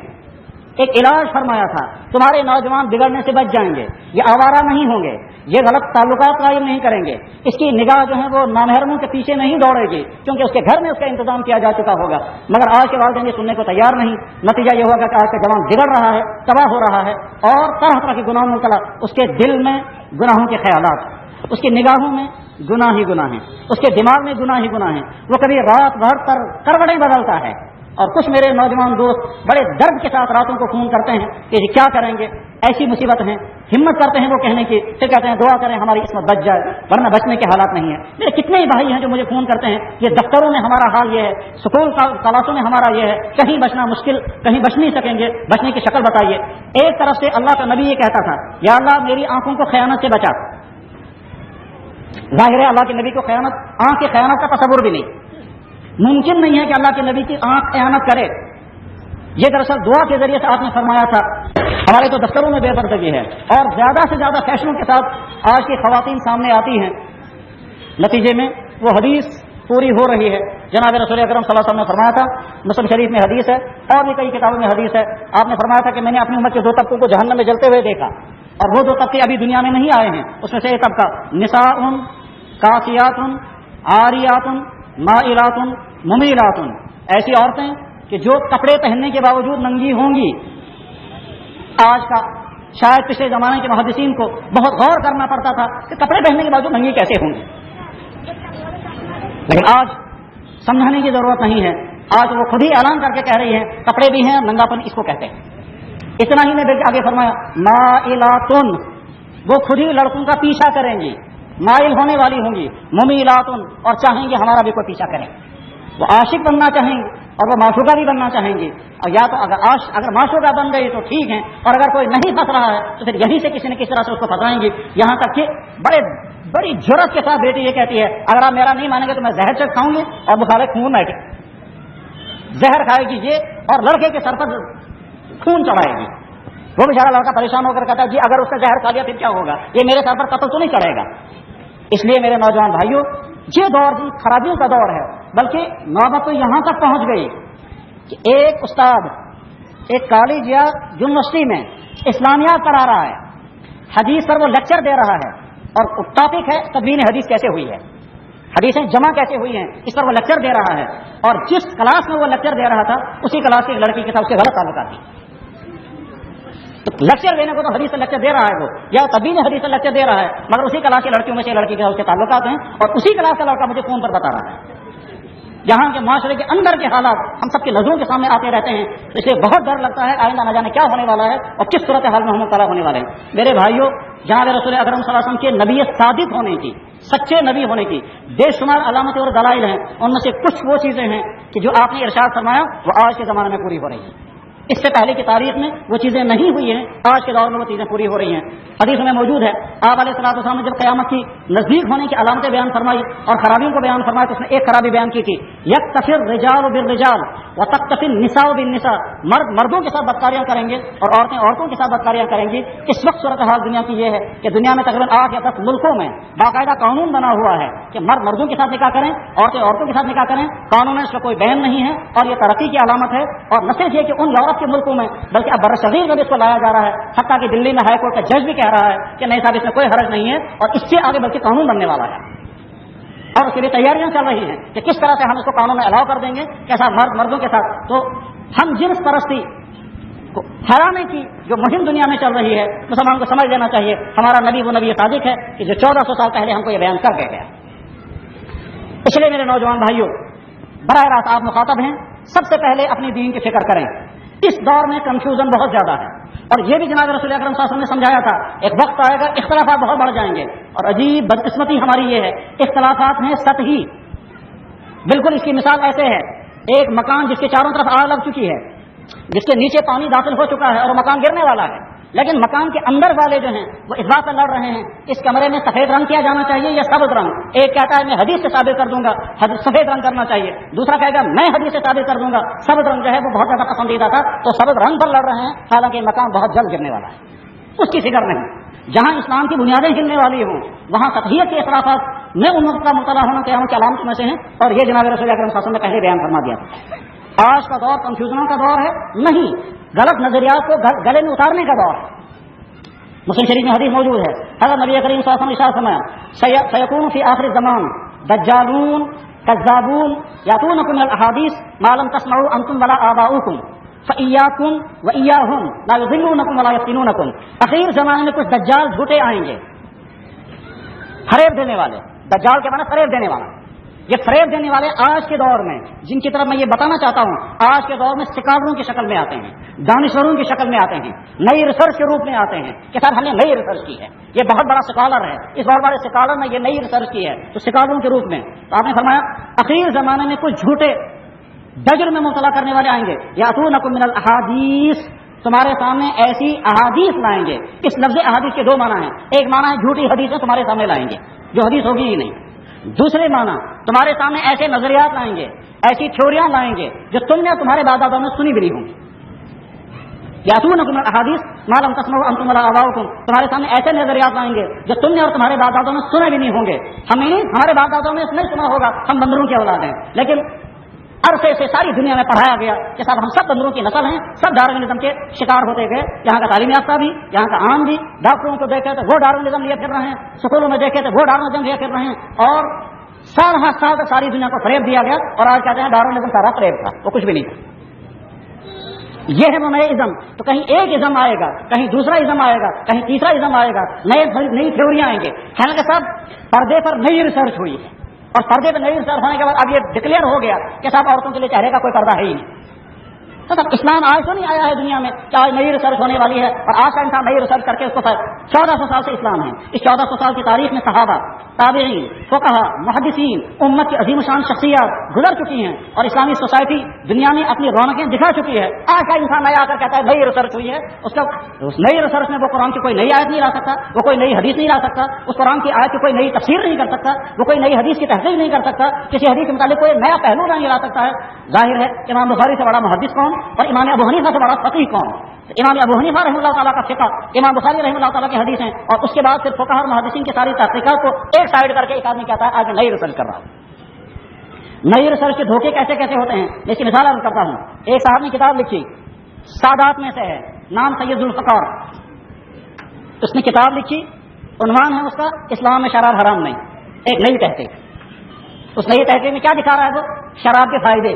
ایک علاج فرمایا تھا، تمہارے نوجوان بگڑنے سے بچ جائیں گے، یہ آوارہ نہیں ہوں گے، یہ غلط تعلقات قائم نہیں کریں گے، اس کی نگاہ جو ہے وہ نامحرموں کے پیچھے نہیں دوڑے گی کیونکہ اس کے گھر میں اس کا انتظام کیا جا چکا ہوگا۔ مگر آج کے والدین یہ سننے کو تیار نہیں، نتیجہ یہ ہوگا کہ آج کا جوان بگڑ رہا ہے، تباہ ہو رہا ہے، اور طرح طرح کے گناہوں میں مبتلا، اس کے دل میں گناہوں کے خیالات، اس کی نگاہوں میں گناہ ہی گناہ ہیں، اس کے دماغ میں گناہ ہی گناہ ہیں، وہ کبھی رات بھر کروٹیں بدلتا ہے۔ اور کچھ میرے نوجوان دوست بڑے درد کے ساتھ راتوں کو فون کرتے ہیں کہ کیا کریں گے، ایسی مصیبت ہے، ہمت کرتے ہیں وہ کہنے کی، پھر کہتے ہیں دعا کریں ہماری عصمت بچ جائے، ورنہ بچنے کے حالات نہیں ہیں۔ میرے کتنے ہی بھائی ہیں جو مجھے فون کرتے ہیں یہ دفتروں میں ہمارا حال یہ ہے، سکول کلاسوں میں ہمارا یہ ہے، کہیں بچنا مشکل، کہیں بچ نہیں سکیں گے، بچنے کی شکل بتائیے۔ ایک طرف سے اللہ کا نبی یہ کہتا تھا یا اللہ میری آنکھوں کو خیانت سے بچا، ظاہر ہے اللہ کے نبی کو خیانت، آنکھ کی خیانت کا تصور بھی نہیں، ممکن نہیں ہے کہ اللہ کے نبی کی آنکھ خیانت کرے۔ یہ دراصل دعا کے ذریعے سے آپ نے فرمایا تھا۔ ہمارے تو دفتروں میں بے پردگی ہے اور زیادہ سے زیادہ فیشنوں کے ساتھ آج کی خواتین سامنے آتی ہیں، نتیجے میں وہ حدیث پوری ہو رہی ہے۔ جناب رسول اکرم صلی اللہ علیہ وسلم نے فرمایا تھا، مسلم شریف میں حدیث ہے اور بھی کئی کتابوں میں حدیث ہے، آپ نے فرمایا تھا کہ میں نے اپنی امت کے دو طبقوں کو جہنم میں جلتے ہوئے دیکھا، اور وہ دو طبقے ابھی دنیا میں نہیں آئے ہیں، اس میں سے ایک طبقہ نساء کاسیات عاریات مائلات ممیلات، ایسی عورتیں کہ جو کپڑے پہننے کے باوجود ننگی ہوں گی۔ آج کا شاید پچھلے زمانے کے محدثین کو بہت غور کرنا پڑتا تھا کہ کپڑے پہننے کے باوجود ننگی کیسے ہوں گی، لیکن آج سمجھانے کی ضرورت نہیں ہے، آج وہ خود ہی اعلان کر کے کہہ رہی ہیں کپڑے بھی ہیں اور ننگاپن اس کو کہتے ہیں۔ اتنا ہی نہیں بلکہ آگے فرمایا مائلات، وہ خود ہی لڑکوں کا پیچھا کریں گی، مائل ہونے والی ہوں گی، ممیلات، اور چاہیں گے ہمارا بھی کوئی پیچھا کریں، وہ عاشق بننا چاہیں گے اور وہ معشوقہ بھی بننا چاہیں گے، اور یا تو اگر معشوقہ بن گئی تو ٹھیک ہے، اور اگر کوئی نہیں پھنس رہا ہے تو پھر یہیں سے کسی نہ کس طرح سے اس کو پھنسائیں گی، یہاں تک کہ بڑی جرأت کے ساتھ بیٹی یہ کہتی ہے اگر آپ میرا نہیں مانیں گے تو میں زہر چک کھاؤں گی اور بخارے خون ہے زہر کھائے گی یہ، اور لڑکے کے سر پر خون چڑھائے گی۔ وہ بیچارہ لڑکا پریشان ہو کر کہتا ہے جی اگر اس کا زہر کھا لیا پھر کیا ہوگا، یہ میرے سر پر قتل تو نہیں چڑھے گا۔ اس لیے میرے نوجوان بھائیوں یہ دور خرابیوں کا دور ہے، بلکہ نوبت تو یہاں تک پہنچ گئی کہ ایک استاد ایک کالج یا یونیورسٹی میں اسلامیات پڑھا رہا ہے، حدیث پر وہ لیکچر دے رہا ہے، اور ٹاپک ہے تدوین حدیث کیسے ہوئی ہے، حدیثیں جمع کیسے ہوئی ہیں، اس پر وہ لیکچر دے رہا ہے، اور جس کلاس میں وہ لیکچر دے رہا تھا اسی کلاس کی ایک لڑکی کے ساتھ اس کے غلط تعلقات تھی۔ لیکچر دینے کو تو حدیث سے لیکچر دے رہا ہے وہ، یا تدوین حدیث سے لیکچر دے رہا ہے، مگر اسی کلاس کی لڑکیوں میں سے لڑکی کے اس کے تعلقات ہیں، اور اسی کلاس کا لڑکا مجھے فون پر بتا رہا ہے۔ یہاں کے معاشرے کے اندر کے حالات ہم سب کی نظروں کے سامنے آتے رہتے ہیں، اس لیے بہت ڈر لگتا ہے آئندہ نہ جانے کیا ہونے والا ہے اور کس صورتحال میں ہم مبتلا ہونے والے ہیں۔ میرے بھائیوں، جناب رسول اکرم صلی اللہ علیہ وسلم کے نبی صادق ہونے کی، سچے نبی ہونے کی بے شمار علامتیں اور دلائل ہیں، ان میں سے کچھ وہ چیزیں ہیں کہ جو آپ نے ارشاد فرمایا وہ آج کے زمانے میں پوری ہو رہی ہیں، اس سے پہلے کی تاریخ میں وہ چیزیں نہیں ہوئی ہیں، آج کے دور میں وہ چیزیں پوری ہو رہی ہیں۔ حدیث میں موجود ہے آپ علیہ الصلوۃ والسلام نے جب قیامت کی نزدیک ہونے کی علامتیں بیان فرمائی اور خرابیوں کو بیان فرمایا تو اس نے ایک خرابی بیان کی تھی، یکتفی الرجال بالرجال وتکتفی النساء بالنساء، مرد مردوں کے ساتھ بدکاریاں کریں گے اور عورتیں عورتوں کے ساتھ بدکاریاں کریں گی۔ اس وقت صورتحال دنیا کی یہ ہے کہ دنیا میں تقریباً 8 یا 10 ملکوں میں باقاعدہ قانون بنا ہوا ہے کہ مرد مردوں کے ساتھ نکاح کریں، عورتیں عورتوں کے ساتھ نکاح کریں، قانون میں اس کا کوئی بین نہیں ہے اور یہ ترقی کی علامت ہے، اور نہ صرف یہ کہ ان یورپ کے ملکوں میں بلکہ اب برصغیر میں بھی اس کو لایا جا رہا ہے، حتیٰ کہ دلی میں ہائی کورٹ کا جج بھی کہہ رہا ہے کہ نہیں صاحب اس میں کوئی حرج نہیں ہے، اور اس سے آگے بلکہ قانون بننے والا ہے، اور اس کے لیے تیاریاں چل رہی ہیں کہ کس طرح سے ہم اس کو قانون میں الاؤ کر دیں گے، کیسا مرد مردوں کے ساتھ۔ تو ہم جنس پرستی کو ہرانے کی جو مہم دنیا میں چل رہی ہے، مسلمان کو سمجھ لینا چاہیے ہمارا نبی وہ نبی صادق ہے کہ جو 1400 سال پہلے ہم کو یہ بیان کر کے گیا۔ اس لیے میرے نوجوان بھائیوں، براہ راست آپ مخاطب ہیں، سب سے پہلے اپنی دین کی فکر کریں۔ اس دور میں کنفیوژن بہت زیادہ ہے، اور یہ بھی جناب رسول اکرم صلی اللہ علیہ وسلم نے سمجھایا تھا ایک وقت آئے گا اختلافات بہت بڑھ جائیں گے، اور عجیب بدقسمتی ہماری یہ ہے اختلافات ہیں سطحی، بالکل اس کی مثال ایسے ہے ایک مکان جس کے چاروں طرف آگ لگ چکی ہے، جس کے نیچے پانی داخل ہو چکا ہے اور وہ مکان گرنے والا ہے، لیکن مکان کے اندر والے جو ہیں وہ اس بات پر لڑ رہے ہیں اس کمرے میں سفید رنگ کیا جانا چاہیے یا سبز رنگ. ایک کہتا ہے میں حدیث سے ثابت کر دوں گا سفید رنگ کرنا چاہیے, دوسرا کہے گا میں حدیث سے ثابت کر دوں گا سبز رنگ جو ہے وہ بہت زیادہ پسندیدہ تھا, تو سبز رنگ پر لڑ رہے ہیں, حالانکہ مکان بہت جلد گرنے والا ہے. اس کی فکر نہیں. جہاں اسلام کی بنیادیں ہلنے والی ہوں وہاں سطحیت کے اختلافات میں ان کا مبتلا ہونا قیامت کی علامتوں میں سے ہیں, اور یہ جناب رسول اکرم صلی اللہ علیہ وسلم نے پہلے بیان فرما دیا تھا. آج کا دور کنفیوژنوں کا دور ہے نہیں, غلط نظریات کو گلے میں اتارنے کا دور ہے. مسلم شریف میں حدیث موجود ہے, حضرت نبی کریم صلی اللہ علیہ وسلم ارشاد فرمایا سیکون فی آخر الزمان دجالون کذابون یاتونکم من الاحادیث ما لم تسمعوا انتم ولا آباؤکم فإیاکم وإیاہم لا یضلونکم ولا یفتنونکم. اخیر زمانے میں کچھ دجال جھوٹے آئیں گے, فریب دینے والے. دجال کے معنی فریب دینے والا. یہ فریب دینے والے آج کے دور میں جن کی طرف میں یہ بتانا چاہتا ہوں, آج کے دور میں سکالروں کی شکل میں آتے ہیں, دانشوروں کی شکل میں آتے ہیں, نئی ریسرچ کے روپ میں آتے ہیں کہ سر ہم نے نئی ریسرچ کی ہے, یہ بہت بڑا سکالر ہے, اس بہت بڑے سکالر نے یہ نئی ریسرچ کی ہے, تو سکالروں کے روپ میں. تو آپ نے فرمایا اخیر زمانے میں کچھ جھوٹے ڈجر میں مبتلا کرنے والے آئیں گے, یاتونکم من الاحادیث, تمہارے سامنے ایسی احادیث لائیں گے. اس لفظ احادیث کے دو معنی ہیں, ایک معنی ہے جھوٹی حدیثیں تمہارے سامنے لائیں گے جو حدیث ہوگی ہی نہیں. دوسرے معنی تمہارے سامنے ایسے نظریات لائیں گے, ایسی تھیوریاں لائیں گے جو تم نے تمہارے باپ دادوں نے سنی بھی نہیں ہوں. یاتونکم احادیث ما لم تسمعوا انتم ولا آباؤکم, تمہارے سامنے ایسے نظریات لائیں گے جو تم نے اور تمہارے باپ دادوں نے سنے بھی نہیں ہوں گے. ہمارے باپ دادوں نے نہیں سنا ہوگا, ہم بندروں کی اولاد ہیں, لیکن عرصے سے ساری دنیا میں پڑھایا گیا کہ صاحب ہم سب بندروں کی نسل ہیں, سب ڈارونزم کے شکار ہوتے گئے. یہاں کا تعلیم یافتہ بھی, یہاں کا عام بھی, ڈاکٹروں کو دیکھے تو وہ ڈارونزم لیے پھر رہے ہیں, سکولوں میں دیکھے تو وہ ڈارونزم لیے پھر رہے ہیں, اور سال ہر سال تک ساری دنیا کو فریب دیا گیا, اور آج کہتے ہیں ڈارونزم سارا فریب تھا, وہ کچھ بھی نہیں تھا. یہ ہے وہ نئے ازم. تو کہیں ایک ازم آئے گا, کہیں دوسرا ازم آئے گا, کہیں تیسرا ازم آئے گا, نئی تھیوریاں آئیں گے. حالانکہ صاحب پردے پر نئی ریسرچ ہوئی ہے, اور پردے پہ نئی ریسرچ ہونے کے بعد اب یہ ڈکلیئر ہو گیا کہ صاحب عورتوں کے لیے چہرے کا کوئی پردہ ہے ہی نہیں. تو سب اسلام آج تو نہیں آیا ہے دنیا میں کہ آج نئی ریسرچ ہونے والی ہے, اور آج کا انسان نئی ریسرچ کر کے اس کو 1400 سال سے اسلام ہے. اس 1400 سال کی تاریخ میں صحابہ, تابعین, فقہا, محدثین, امت کی عظیم شان شخصیات گزر چکی ہیں, اور اسلامی سوسائٹی دنیا میں اپنی رونقیں دکھا چکی ہے. آج کا انسان نیا آ کر کہتا ہے نئی ریسرچ ہوئی ہے, اس نئی ریسرچ میں وہ قرآن کی کوئی نئی آیت نہیں لا سکتا, وہ کوئی نئی حدیث نہیں لا سکتا, اس قرآن کی آیت کی کوئی نئی تفسیر نہیں کر سکتا, وہ کوئی نئی حدیث کی تحقیق نہیں کر سکتا, کسی حدیث کے متعلق کوئی نیا پہلو نہیں لا سکتا ہے. ظاہر ہے امام بخاری سے بڑا محدث کون, اور امام ابو حنیفہ سے بڑا فقیہ کون. امام ابو حنیفہ رحمۃ اللہ تعالیٰ کا فقہ, امام بخاری رحمۃ اللہ تعالیٰ کی حدیث ہیں, اور اس کے بعد پھر فقہا اور محدثین کی ساری تحقیقات کو ایک سائڈ کر کے ایک آدمی کہتا ہے آج نئی ریسرچ کر رہا ہوں. نئی ریسرچ کے دھوکے کیسے کیسے ہوتے ہیں, میں اس کی مثال عرض کرتا ہوں. ایک صاحب نے کتاب لکھی, سادات میں سے ہے, نام سید ذوالفقار. اس نے کتاب لکھی, عنوان ہے اس کا اسلام میں شراب حرام نہیں. ایک نئی تحقیق. اس نئی تحقیق میں کیا دکھا رہا ہے, وہ شراب کے فائدے.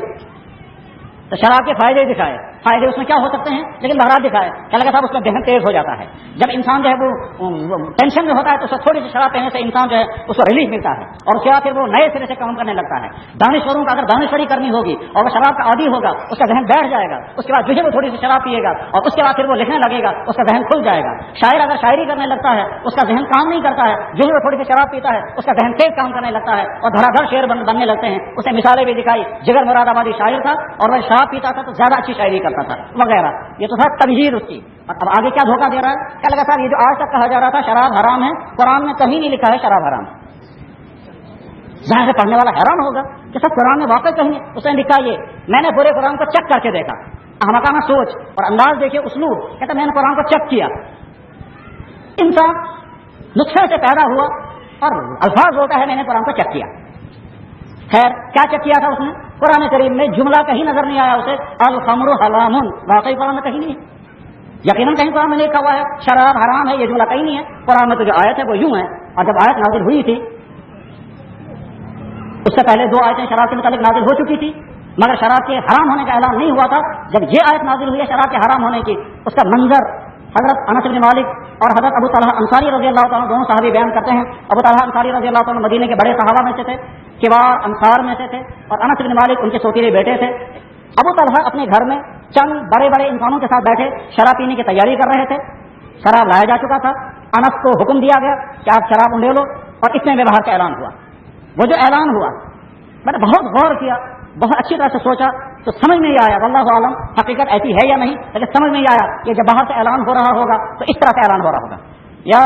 تو شراب کے فائدے دکھائے, فائدے اس میں کیا ہو سکتے ہیں, لیکن بہرحال دکھائے. کیا لگا صاحب اس کا ذہن تیز ہو جاتا ہے. جب انسان جو ہے وہ ٹینشن میں ہوتا ہے تو اس کو تھوڑی سی شراب پینے سے انسان جو ہے اس کو ریلیف ملتا ہے, اور اس کے بعد پھر وہ نئے سرے سے کام کرنے لگتا ہے. دانشوروں کا اگر دانشوری کرنی ہوگی اور وہ شراب کا عادی ہوگا, اس کا ذہن بیٹھ جائے گا. اس کے بعد جو ہے وہ تھوڑی سی شراب پیے گا, اور اس کے بعد پھر وہ لکھنے لگے گا, اس کا ذہن کھل جائے گا. شاعر اگر شاعری کرنے لگتا ہے اس کا ذہن کام نہیں کرتا ہے, جو ہے وہ تھوڑی سی شراب پیتا ہے اس کا ذہن تیز کام کرنے لگتا ہے, اور دھڑا دھڑ شعر بننے لگتے ہیں. اسے مثالیں بھی دکھائی, جگر مراد آبادی شاعر تھا, اور وہ شراب پیتا تھا تو زیادہ اچھی شاعری کرتا تھا وغیرہ. یہ تو تھا تمہید اس کی. اب آگے کیا دھوکہ دے رہا ہے, کیا لگا صاحب یہ جو آج تک کہا جا رہا تھا شراب حرام ہے, قرآن میں کہیں نہیں لکھا ہے شراب حرام. ظاہر سے پڑھنے والا حیران ہوگا کہ سب قرآن میں واقع کہیں اس نے لکھا یہ. میں نے پورے قرآن کو چیک کر کے دیکھا, احمقانہ سوچ اور انداز دیکھیے, اسلوب. کہتا میں نے قرآن کو چیک کیا. انسان نسخے سے پیدا ہوا اور الفاظ بولتا ہے میں نے قرآن کو چیک کیا. خیر کیا چیک کیا تھا اس نے, قرآن کریم میں جملہ کہیں نظر نہیں آیا اسے الخمر حرام, واقعی قرآن میں کہیں نہیں ہے. یقیناً کہیں قرآن میں لکھا ہوا ہے شراب حرام ہے, یہ جملہ کہیں نہیں ہے. قرآن میں تو جو آیت ہے وہ یوں ہے, اور جب آیت نازل ہوئی تھی اس سے پہلے 2 آیتیں شراب کے متعلق نازل ہو چکی تھی, مگر شراب کے حرام ہونے کا اعلان نہیں ہوا تھا. جب یہ آیت نازل ہوئی ہے شراب کے حرام ہونے کی, اس کا منظر حضرت انس بن مالک اور حضرت ابو طلحہ انصاری رضی اللہ تعالیٰ دونوں صحابی بیان کرتے ہیں. ابو طلحہ انصاری رضی اللہ تعالیٰ مدینے کے بڑے صحابہ میں سے تھے, کبار انصار میں سے تھے, اور انس بن مالک ان کے سوتیلے بیٹے تھے. ابو طلحہ اپنے گھر میں چند بڑے بڑے انسانوں کے ساتھ بیٹھے شراب پینے کی تیاری کر رہے تھے. شراب لایا جا چکا تھا. انس کو حکم دیا گیا کہ آپ شراب لے لو, اور اتنے میں باہر کا اعلان ہوا. وہ جو اعلان ہوا میں نے بہت غور کیا, بہت اچھی طرح سے سوچا تو سمجھ نہیں آیا، واللہ عالم حقیقت ایسی ہے یا نہیں، لیکن سمجھ نہیں آیا کہ جب باہر سے اعلان ہو رہا ہوگا تو اس طرح سے اعلان ہو رہا ہوگا. یا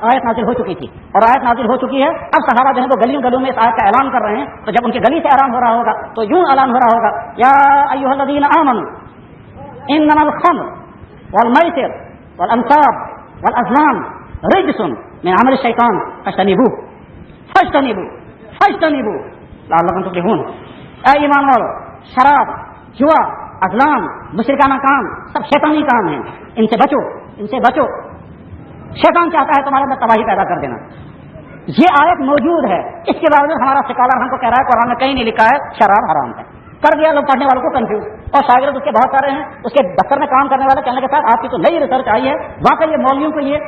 آیت نازل ہو چکی تھی اور آیت نازل ہو چکی ہے، اب صحابہ جو ہے وہ گلیوں گلیوں میں اس آیت کا اعلان کر رہے ہیں، تو جب ان کی گلی سے اعلان ہو رہا ہوگا تو یوں اعلان ہو رہا ہوگا، یا ایھا الذین آمنوا انما الخمر والمیسر والانصاب والازلام رجس من عمل الشیطان فاجتنبوه لعلکم تفلحون. اے ایمان والو، شراب، جوا، ازلام، مشرکانہ کام سب شیطانی کام ہیں، ان سے بچو. شیطان چاہتا ہے تمہارے اندر تباہی پیدا کر دینا. یہ آیت موجود ہے، اس کے باوجود ہمارا سکالر ہم کو کہہ رہا ہے قرآن میں کہیں نہیں لکھا ہے شراب حرام ہے. کر دیا لوگ پڑھنے والوں کو کنفیوز، اور شاگرد اس کے بہت سارے ہیں، اس کے دفتر میں کام کرنے والے کہنے کے ساتھ آپ کی تو نئی ریسرچ آئی ہے، واقعی یہ مولویوں کو یہ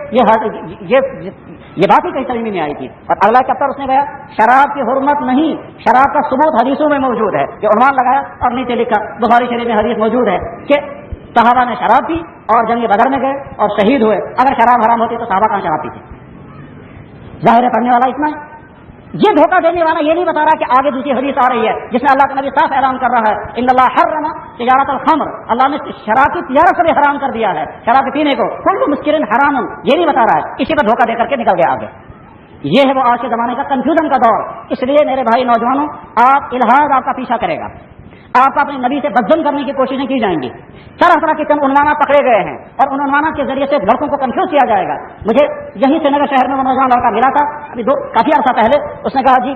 بات ہی کہیں سمجھ میں نہیں آئی تھی. اور اگلا چیپٹر اس نے گیا شراب کی حرمت نہیں، شراب کا ثبوت حدیثوں میں موجود ہے. یہ عنوان لگایا اور نیچے لکھا بخاری شریف میں حدیث موجود ہے کہ صحابہ نے شراب پی اور جنگ بدر میں گئے اور شہید ہوئے. اگر شراب حرام ہوتی تو صحابہ کہاں شراب پیتے؟ ظاہر ہے پڑھنے والا اتنا ہے. یہ دھوکہ دینے والا یہ نہیں بتا رہا کہ آگے دوسری حدیث آ رہی ہے جس میں اللہ کا نبی صاف اعلان کر رہا ہے ان اللہ حرم تجارت الخمر، اللہ نے شراب کی تجارت کو بھی حرام کر دیا ہے، شراب کے پینے کو. کل مسکرن حرام، یہ نہیں بتا رہا ہے، کسی پر دھوکہ دے کر کے نکل گیا آگے. یہ ہے وہ آج کے زمانے کا کنفیوژن کا دور. اس لیے میرے بھائی نوجوانوں، الہاد آپ کا پیچھا کرے گا، آپ کو اپنے نبی سے بدظن کرنے کی کوششیں کی جائیں گی. طرح طرح کے چند عنوانات پکڑے گئے ہیں اور ان عنوانات کے ذریعے سے لڑکوں کو کنفیوز کیا جائے گا. مجھے یہیں سے نگر شہر میں وہ نوجوان لڑکا ملا تھا ابھی کافی عرصہ پہلے. اس نے کہا جی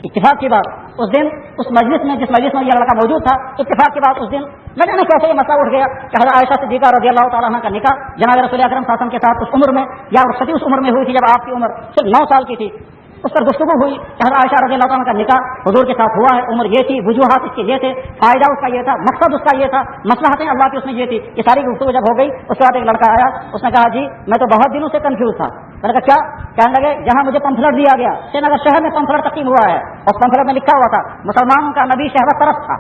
اتفاق کی بات اس دن اس مجلس میں جس مجلس میں یہ لڑکا موجود تھا، اتفاق کی بات اس دن نہ جانے کیسے یہ مسئلہ اٹھ گیا کہ حضرت عائشہ صدیقہ رضی اللہ تعالیٰ عنہ کا نکاح جناب رسول اکرم صلی اللہ علیہ وسلم کے ساتھ اس عمر میں یا رخصتی اس عمر میں ہوئی تھی جب آپ کی عمر صرف 9 سال کی تھی. اس پر گفتگو ہوئی کہ حضرت عائشہ رضی اللہ تعالیٰ کا نکاح حضور کے ساتھ ہوا ہے، عمر یہ تھی، وجوہات اس کے یہ تھے، فائدہ اس کا یہ تھا، مقصد اس کا یہ تھا، مصلحتیں اللہ کی اس میں یہ تھی. یہ ساری گفتگو جب ہو گئی اس کے بعد ایک لڑکا آیا، اس نے کہا جی میں تو بہت دنوں سے کنفیوز تھا. میں نے کہا کیا؟ کہنے لگے جہاں مجھے پمفلٹ دیا گیا، سری نگر شہر میں پمفلٹ تقسیم ہوا ہے، اور پمفلٹ میں لکھا ہوا تھا مسلمانوں کا نبی شہوت طرف تھا،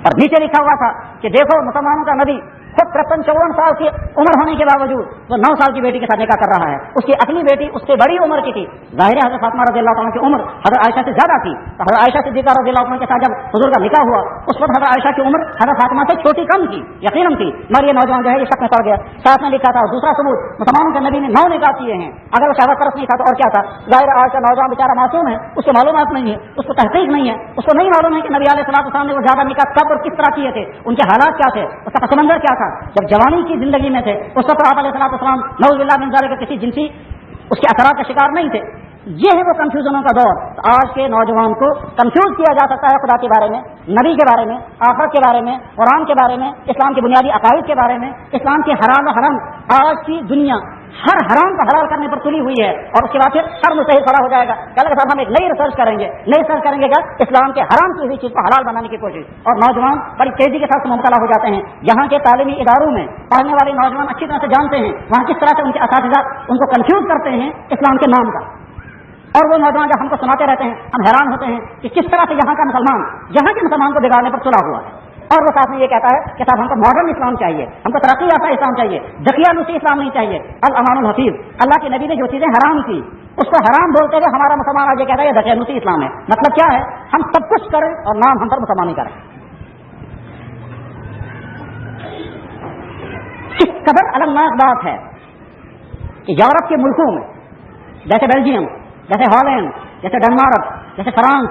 اور نیچے لکھا ہوا تھا کہ دیکھو مسلمانوں کا نبی خود 53-54 سال کی عمر ہونے کے باوجود وہ 9 سال کی بیٹی کے ساتھ نکاح کر رہا ہے. اس کی اپنی بیٹی اس سے بڑی عمر کی تھی. ظاہر ہے حضرت فاطمہ رضی اللہ تعالیٰ کی عمر حضرت عائشہ سے زیادہ تھی. تو حضرت عائشہ صدیقہ رضی اللہ تعالیٰ کے ساتھ جب حضور کا نکاح ہوا اس وقت حضرت عائشہ کی عمر حضرت فاطمہ سے چھوٹی کم تھی، یقیناً تھی، مگر یہ نوجوان جو ہے یہ شک میں پڑ گیا. ساتھ میں لکھا تھا دوسرا ثبوت مسلمانوں کے نبی نے 9 نکاح کیے ہیں. اگر وہ شہوت طرف نہیں تھا تو اور کیا تھا؟ ظاہر آج کا نوجوان بیچارہ معصوم ہے، اس کو معلومات نہیں ہے، اس کو تحقیق نہیں ہے، اس کو نہیں معلوم ہے کہ نبی علیہ الصلوۃ والسلام نے وہ زیادہ نکاح کب اور کس طرح کیے تھے، ان کے حالات کیا تھے، اس کا پس منظر کیا تھا. جب جوانی کی زندگی میں تھے اس وقت آپ علیہ الصلوۃ والسلام نعوذ باللہ من ذالک کسی جنسی اس کے اثرات کا شکار نہیں تھے. یہ ہے وہ کنفیوژنوں کا دور. آج کے نوجوان کو کنفیوز کیا جا سکتا ہے خدا کے بارے میں، نبی کے بارے میں، آخرت کے بارے میں، قرآن کے بارے میں، اسلام کے بنیادی عقائد کے بارے میں، اسلام کے حلال و حرام. آج کی دنیا ہر حرام کو حلال کرنے پر تلی ہوئی ہے اور اس کے بعد پھر شر مستحیل کھڑا ہو جائے گا. کل کے ساتھ ہم ایک نئی ریسرچ کریں گے کیا اسلام کے حرام کی ہوئی چیز کو حلال بنانے کی کوشش. اور نوجوان بڑی تیزی کے ساتھ مبتلا ہو جاتے ہیں. یہاں کے تعلیمی اداروں میں پڑھنے والے نوجوان اچھی طرح سے جانتے ہیں وہاں کس طرح سے ان کے اساتذہ ان کو کنفیوز کرتے ہیں اسلام کے نام کا. اور وہ نوجوان جب ہم کو سناتے رہتے ہیں ہم حیران ہوتے ہیں کہ کس طرح سے یہاں کے مسلمان کو بگاڑنے پر تلا ہوا ہے. اور وہ ساتھ میں یہ کہتا ہے کہ صاحب ہم کو ماڈرن اسلام چاہیے، ہم کو ترقی یافتہ اسلام چاہیے، دقیانوسی اسلام نہیں چاہیے. الامان الحفیظ، اللہ کے نبی نے جو چیزیں حرام کی اس کو حرام بولتے ہوئے ہمارا مسلمان آج یہ کہتا ہے یہ دقیانوسی اسلام ہے. مطلب کیا ہے؟ ہم سب کچھ کریں اور نام ہم پر مسلمانی کریں. اس قدر المناک بات ہے کہ یورپ کے ملکوں میں جیسے بیلجیم، جیسے ہالینڈ، جیسے ڈنمارک، جیسے فرانس،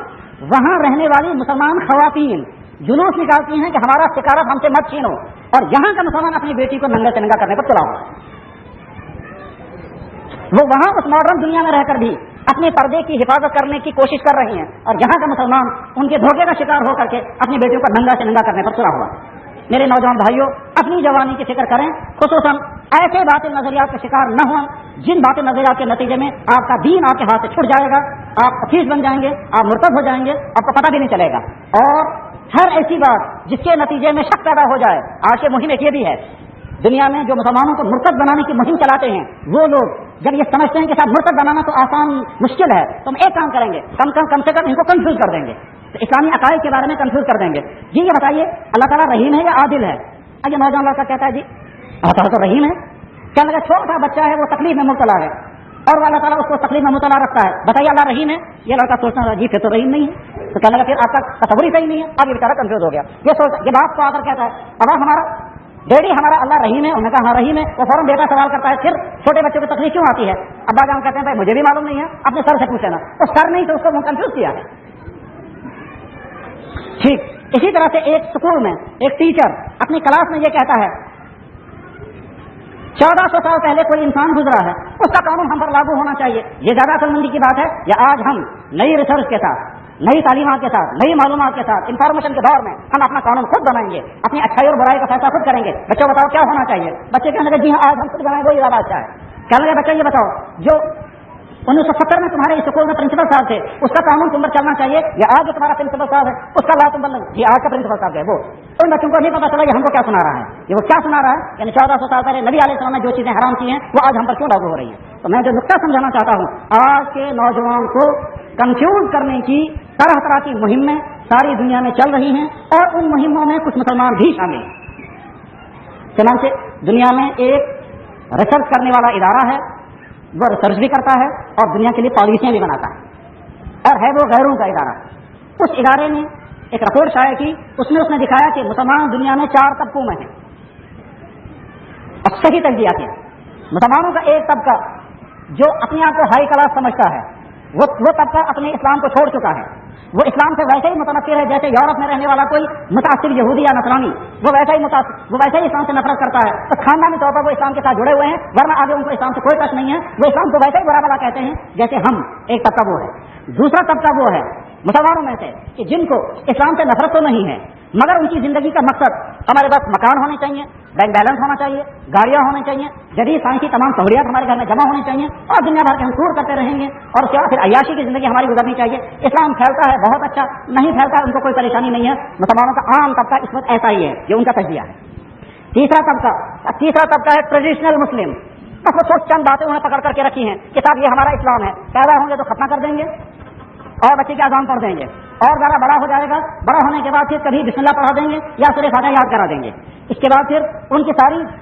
وہاں رہنے والی مسلمان خواتین جلوس نکالتی ہیں کہ ہمارا سکارت ہم سے مت چھینو، اور یہاں کا مسلمان اپنی بیٹی کو ننگا سے ننگا کرنے پر تلا ہوا ہے. وہ وہاں اس ماڈرن دنیا میں رہ کر بھی اپنے پردے کی حفاظت کرنے کی کوشش کر رہی ہیں اور یہاں کا مسلمان ان کے دھوکے کا شکار ہو کر کے اپنی بیٹیوں کو ننگا سے ننگا کرنے پر تلا ہوا ہے. میرے نوجوان بھائیوں، اپنی جوانی کی فکر کریں، خصوصاً ایسے باطل نظریات کا شکار نہ ہوں جن باطل نظریات کے نتیجے میں آپ کا دین آپ کے ہاتھ سے چھوٹ جائے گا، آپ حفیظ بن جائیں گے، آپ مرتد ہو جائیں گے، آپ کو پتہ بھی نہیں چلے گا. اور ہر ایسی بات جس کے نتیجے میں شک پیدا ہو جائے. آج کے مہم ایک یہ بھی ہے دنیا میں جو مسلمانوں کو مرتد بنانے کی مہم چلاتے ہیں وہ لوگ جب یہ سمجھتے ہیں کہ صاحب مرتد بنانا تو آسان مشکل ہے تو ہم ایک کام کریں گے، کم سے کم ان کو کنفیوز کر دیں گے، تو اسلامی عقائد کے بارے میں کنفیوز کر دیں گے. جی یہ بتائیے اللہ تعالیٰ رحیم ہے یا عادل ہے؟ یہ نوجوان لڑکا کہتا ہے جی اللہ تعالیٰ تو رحیم ہے. کہنے لگا چھوٹا بچہ ہے وہ تکلیف میں مبتلا ہے اور اللہ تعالیٰ اس کو تکلیف میں مبتلا رکھتا ہے، بتائیے اللہ رحیم ہے؟ یہ لڑکا سوچنا جی پھر تو رحیم نہیں ہے. تو کہنے لگا پھر آپ کا تصور ہی صحیح نہیں ہے. اب یہ بیچارہ کنفیوز ہو گیا. یہ باپ کو آ کر کہتا ہے اب ہمارا ڈیڈی ہمارا اللہ رحیم ہے. انہوں نے کہا ہاں رحیم ہے. وہ فوراً بیٹا سوال کرتا ہے پھر چھوٹے بچوں کو تکلیف کیوں آتی ہے؟ ابا جان کہتے ہیں بھائی مجھے بھی معلوم نہیں ہے, اپنے سر سے پوچھ لینا. وہ سر نہیں تو اس کو کنفیوز کیا ہے. ٹھیک اسی طرح سے ایک اسکول میں ایک ٹیچر اپنی کلاس میں یہ کہتا ہے 1400 سال پہلے کوئی انسان گزرا ہے, اس کا قانون ہم پر لاگو ہونا چاہیے. یہ زیادہ عقل مندی کی بات ہے. یا آج ہم نئی ریسرچ کے ساتھ, نئی تعلیمات کے ساتھ, نئی معلومات کے ساتھ, انفارمیشن کے دور میں ہم اپنا قانون خود بنائیں گے, اپنی اچھائی اور برائی کا فیصلہ خود کریں گے. بچوں بتاؤ کیا ہونا چاہیے؟ بچے کہنے لگے جی ہاں آج ہم خود بنائیں وہی زیادہ اچھا ہے. کہنے لگے بچہ یہ بتاؤ جو 1970 میں تمہارے اسکول میں پرنسپل صاحب تھے اس کا قانون تم پر چلنا چاہیے یا آج جو تمہارا پرنسپل صاحب ہے اس کا لا تم بن یہ آج کا پرنسپل صاحب ہے وہ. ان بچوں کو نہیں پتا چلا کہ ہم کو کیا سنا رہا ہے. یہ وہ کیا سنا رہا ہے یعنی 1400 سال پہلے نبی علیہ السلام نے جو چیزیں حرام کی ہیں وہ آج ہم پر کیوں لاگو ہو رہی ہیں. تو میں جو نقطہ سمجھانا چاہتا ہوں, آج کے نوجوان کو کنفیوز کرنے کی طرح طرح کی مہمیں ساری دنیا میں چل رہی ہیں اور ان مہموں میں کچھ مسلمان بھی شامل ہیں. چنانچہ دنیا میں ایک ریسرچ کرنے والا ادارہ ہے, وہ ریسرچ بھی کرتا ہے اور دنیا کے لیے پالیسیاں بھی بناتا ہے اور ہے وہ غیروں کا ادارہ. اس ادارے نے ایک رپورٹ شائع کی, اس نے دکھایا کہ مسلمان دنیا میں 4 طبقوں میں ہیں. اور صحیح تجزیہ کیا. مسلمانوں کا ایک طبقہ جو اپنے آپ کو ہائی کلاس سمجھتا ہے, وہ طبقہ اپنے اسلام کو چھوڑ چکا ہے. وہ اسلام سے ویسے ہی متنفر ہے جیسے یورپ میں رہنے والا کوئی متاثر یہودی یا نصرانی. وہ ویسے ہی اسلام سے نفرت کرتا ہے. تو خاندانی طور پر وہ اسلام کے ساتھ جڑے ہوئے ہیں, ورنہ آگے ان کو اسلام سے کوئی ٹچ نہیں ہے. وہ اسلام کو ویسے ہی برا بلا کہتے ہیں جیسے ہم. ایک طبقہ وہ ہے. دوسرا طبقہ وہ ہے مسلمانوں میں سے کہ جن کو اسلام سے نفرت تو نہیں ہے مگر ان کی زندگی کا مقصد ہمارے پاس مکان ہونے چاہیے, بینک بیلنس ہونا چاہیے, گاڑیاں ہونی چاہیے, جدید سائنسی تمام سہولیات ہمارے گھر میں جمع ہونی چاہیے اور دنیا بھر کے ہم ٹور کرتے رہیں گے اور کیا پھر عیاشی کی زندگی ہماری گزرنی چاہیے. اسلام پھیلتا ہے بہت اچھا, نہیں پھیلتا ان کو کوئی پریشانی نہیں ہے. مسلمانوں کا عام طبقہ اس وقت ایسا ہی ہے, یہ ان کا تجزیہ ہے. تیسرا طبقہ ہے ٹریڈیشنل مسلم. بس وہ چند باتیں انہیں پکڑ کر کے رکھی ہیں کہ صاحب یہ ہمارا اسلام ہے, پیدا ہوں گے تو ختم کر دیں گے اور بچے کی اذان پڑھ دیں گے اور ذرا بڑا ہو جائے گا, بڑا ہونے کے بعد پھر کبھی بسم اللہ پڑھا دیں گے یا سورہ فاتحہ یاد کرا دیں گے. اس کے بعد پھر ان کی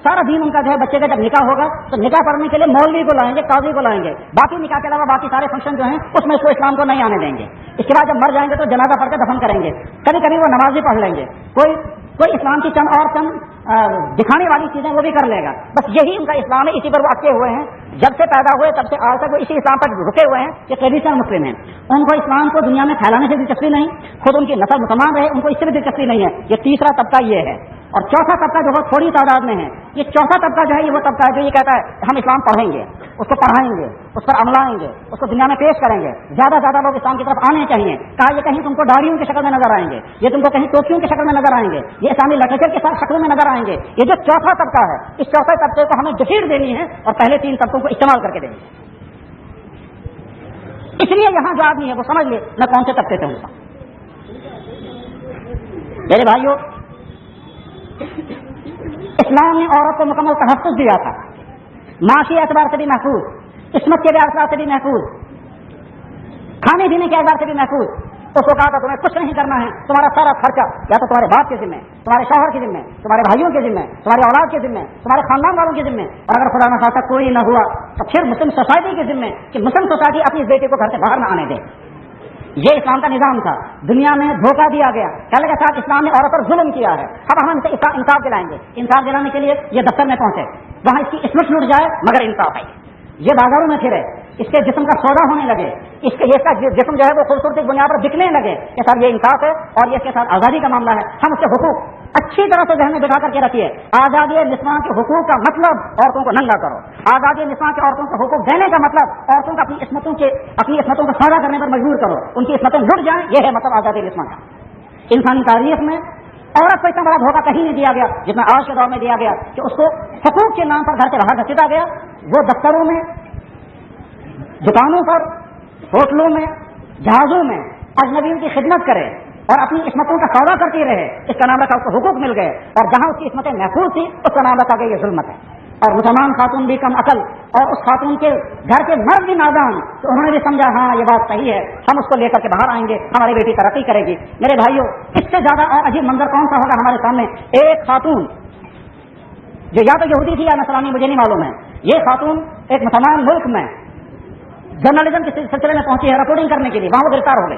سارا دین ان کا جو ہے بچے کا جب نکاح ہوگا تو نکاح پڑھنے کے لیے مولوی کو لائیں گے, قاضی کو لائیں گے, باقی نکاح کے علاوہ باقی سارے فنکشن جو ہیں اس میں اس کو اسلام کو نہیں آنے دیں گے. اس کے بعد جب مر جائیں گے تو جنازہ پڑھ کے دفن کریں گے. کبھی کبھی وہ نماز بھی پڑھ لیں گے, کوئی اسلام کی چند دکھانے والی چیزیں وہ بھی کر لے گا. بس یہی ان کا اسلام ہے, اسی پر وہ اٹکے ہوئے ہیں. جب سے پیدا ہوئے تب سے آج تک وہ اسی اسلام پر رکے ہوئے ہیں. یہ ٹریڈیشنل مسلم ہیں. ان کو اسلام کو دنیا میں پھیلانے سے دلچسپی نہیں, خود ان کی نسل مسلمان رہے ان کو اس سے بھی دلچسپی نہیں ہے. یہ تیسرا طبقہ یہ ہے. اور چوتھا طبقہ جو بہت تھوڑی تعداد میں ہے, یہ چوتھا طبقہ جو ہے یہ وہ طبقہ ہے جو یہ کہتا ہے ہم اسلام پڑھیں گے, اس کو پڑھائیں گے, اس پر عملائیں گے, اس کو دنیا میں پیش کریں گے. زیادہ لوگ اسلام کی طرف آنے چاہیے. کہا یہ کہیں تم کو داڑھیوں کی شکل میں نظر آئیں گے, یہ تم کو کہیں ٹوپیوں کی شکل میں نظر آئیں گے, یہ اسلامی لٹریچر کے ساتھ شکلوں میں نظر آئیں گے. یہ جو چوتھا طبقہ ہے اس چوتھے طبقے کو ہمیں ڈیفیٹ دینی ہے اور پہلے 3 طبقوں کو استعمال کر کے دینی ہے. اس لیے یہاں جو آدمی ہے وہ سمجھ لے میں کون سے طبقے سے ہوں. میرے بھائیوں, اسلام نے عورت کو مکمل تحفظ دیا تھا, معاشی اعتبار سے بھی محفوظ, قسمت کے اعتبار سے بھی محفوظ, کھانے پینے کے اعتبار سے بھی محفوظ. اس کو کہا تھا تمہیں کچھ نہیں کرنا ہے, تمہارا سارا خرچہ یا تو تمہارے باپ کے ذمہ, تمہارے شوہر کے ذمہ, تمہارے بھائیوں کے ذمہ, تمہاری اولاد کے ذمہ, تمہارے خاندان والوں کے ذمہ, اور اگر خدا نہ خاصہ کوئی نہ ہوا تو پھر مسلم سوسائٹی کے ذمہ کہ مسلم سوسائٹی اپنی بیٹے کو گھر سے باہر نہ آنے دے. یہ اسلام کا نظام تھا. دنیا میں دھوکہ دیا گیا, کہنے کے ساتھ اسلام نے عورت پر ظلم کیا ہے. اب ہم ان سے انصاف دلائیں گے. انصاف دلانے کے لیے یہ دفتر میں پہنچے, وہاں اس کی اسمت لوٹ جائے مگر انصاف ہے. یہ بازاروں میں پھرے, اس کے جسم کا سودا ہونے لگے, اس کا جسم جو ہے وہ خوبصورتی بنیاد پر بکنے لگے کہ صاحب یہ انصاف ہے اور یہ اس کے ساتھ آزادی کا معاملہ ہے. ہم اس کے حقوق اچھی طرح سے ذہن میں بٹھا کر کے رکھیے. آزادی نسواں کے حقوق کا مطلب عورتوں کو ننگا کرو. آزادی نسواں کے عورتوں کو حقوق دینے کا مطلب عورتوں کو اپنی عصمتوں کا سودا کرنے پر مجبور کرو, ان کی عصمتیں لٹ جائیں. یہ ہے مطلب آزادی نسواں کا. انسانی تاریخ میں عورت کو اتنا بڑا دھوکہ کہیں نہیں دیا گیا جتنا آج کے دور میں دیا گیا کہ اس کو حقوق کے نام پر گھر سے باہر دھکیتا گیا. وہ دفتروں میں, دکانوں پر, ہوٹلوں میں, جہازوں میں اجنبیوں کی خدمت کرے اور اپنی عصمتوں کا سودا کرتی رہے. اس کا نام رکھا اس کو حقوق مل گئے, اور جہاں اس کی عصمتیں محفوظ تھی اس کا نام رکھا گیا یہ ظلمت ہے. اور مسلمان خاتون بھی کم عقل اور اس خاتون کے گھر کے مرد بھی نادان, تو انہوں نے بھی سمجھا ہاں یہ بات صحیح ہے, ہم اس کو لے کر کے باہر آئیں گے, ہماری بیٹی ترقی کرے گی. میرے بھائیوں, اس سے زیادہ اور عجیب منظر کون سا ہوگا ہمارے سامنے. ایک خاتون جو یا تو یہودی تھی یا نصرانی, مجھے نہیں معلوم ہے, یہ خاتون ایک مسلمان ملک میں جرنلزم کے سلسلے میں پہنچی ہے رپورٹنگ کرنے کے لیے. وہاں وہ گرفتار ہو گئی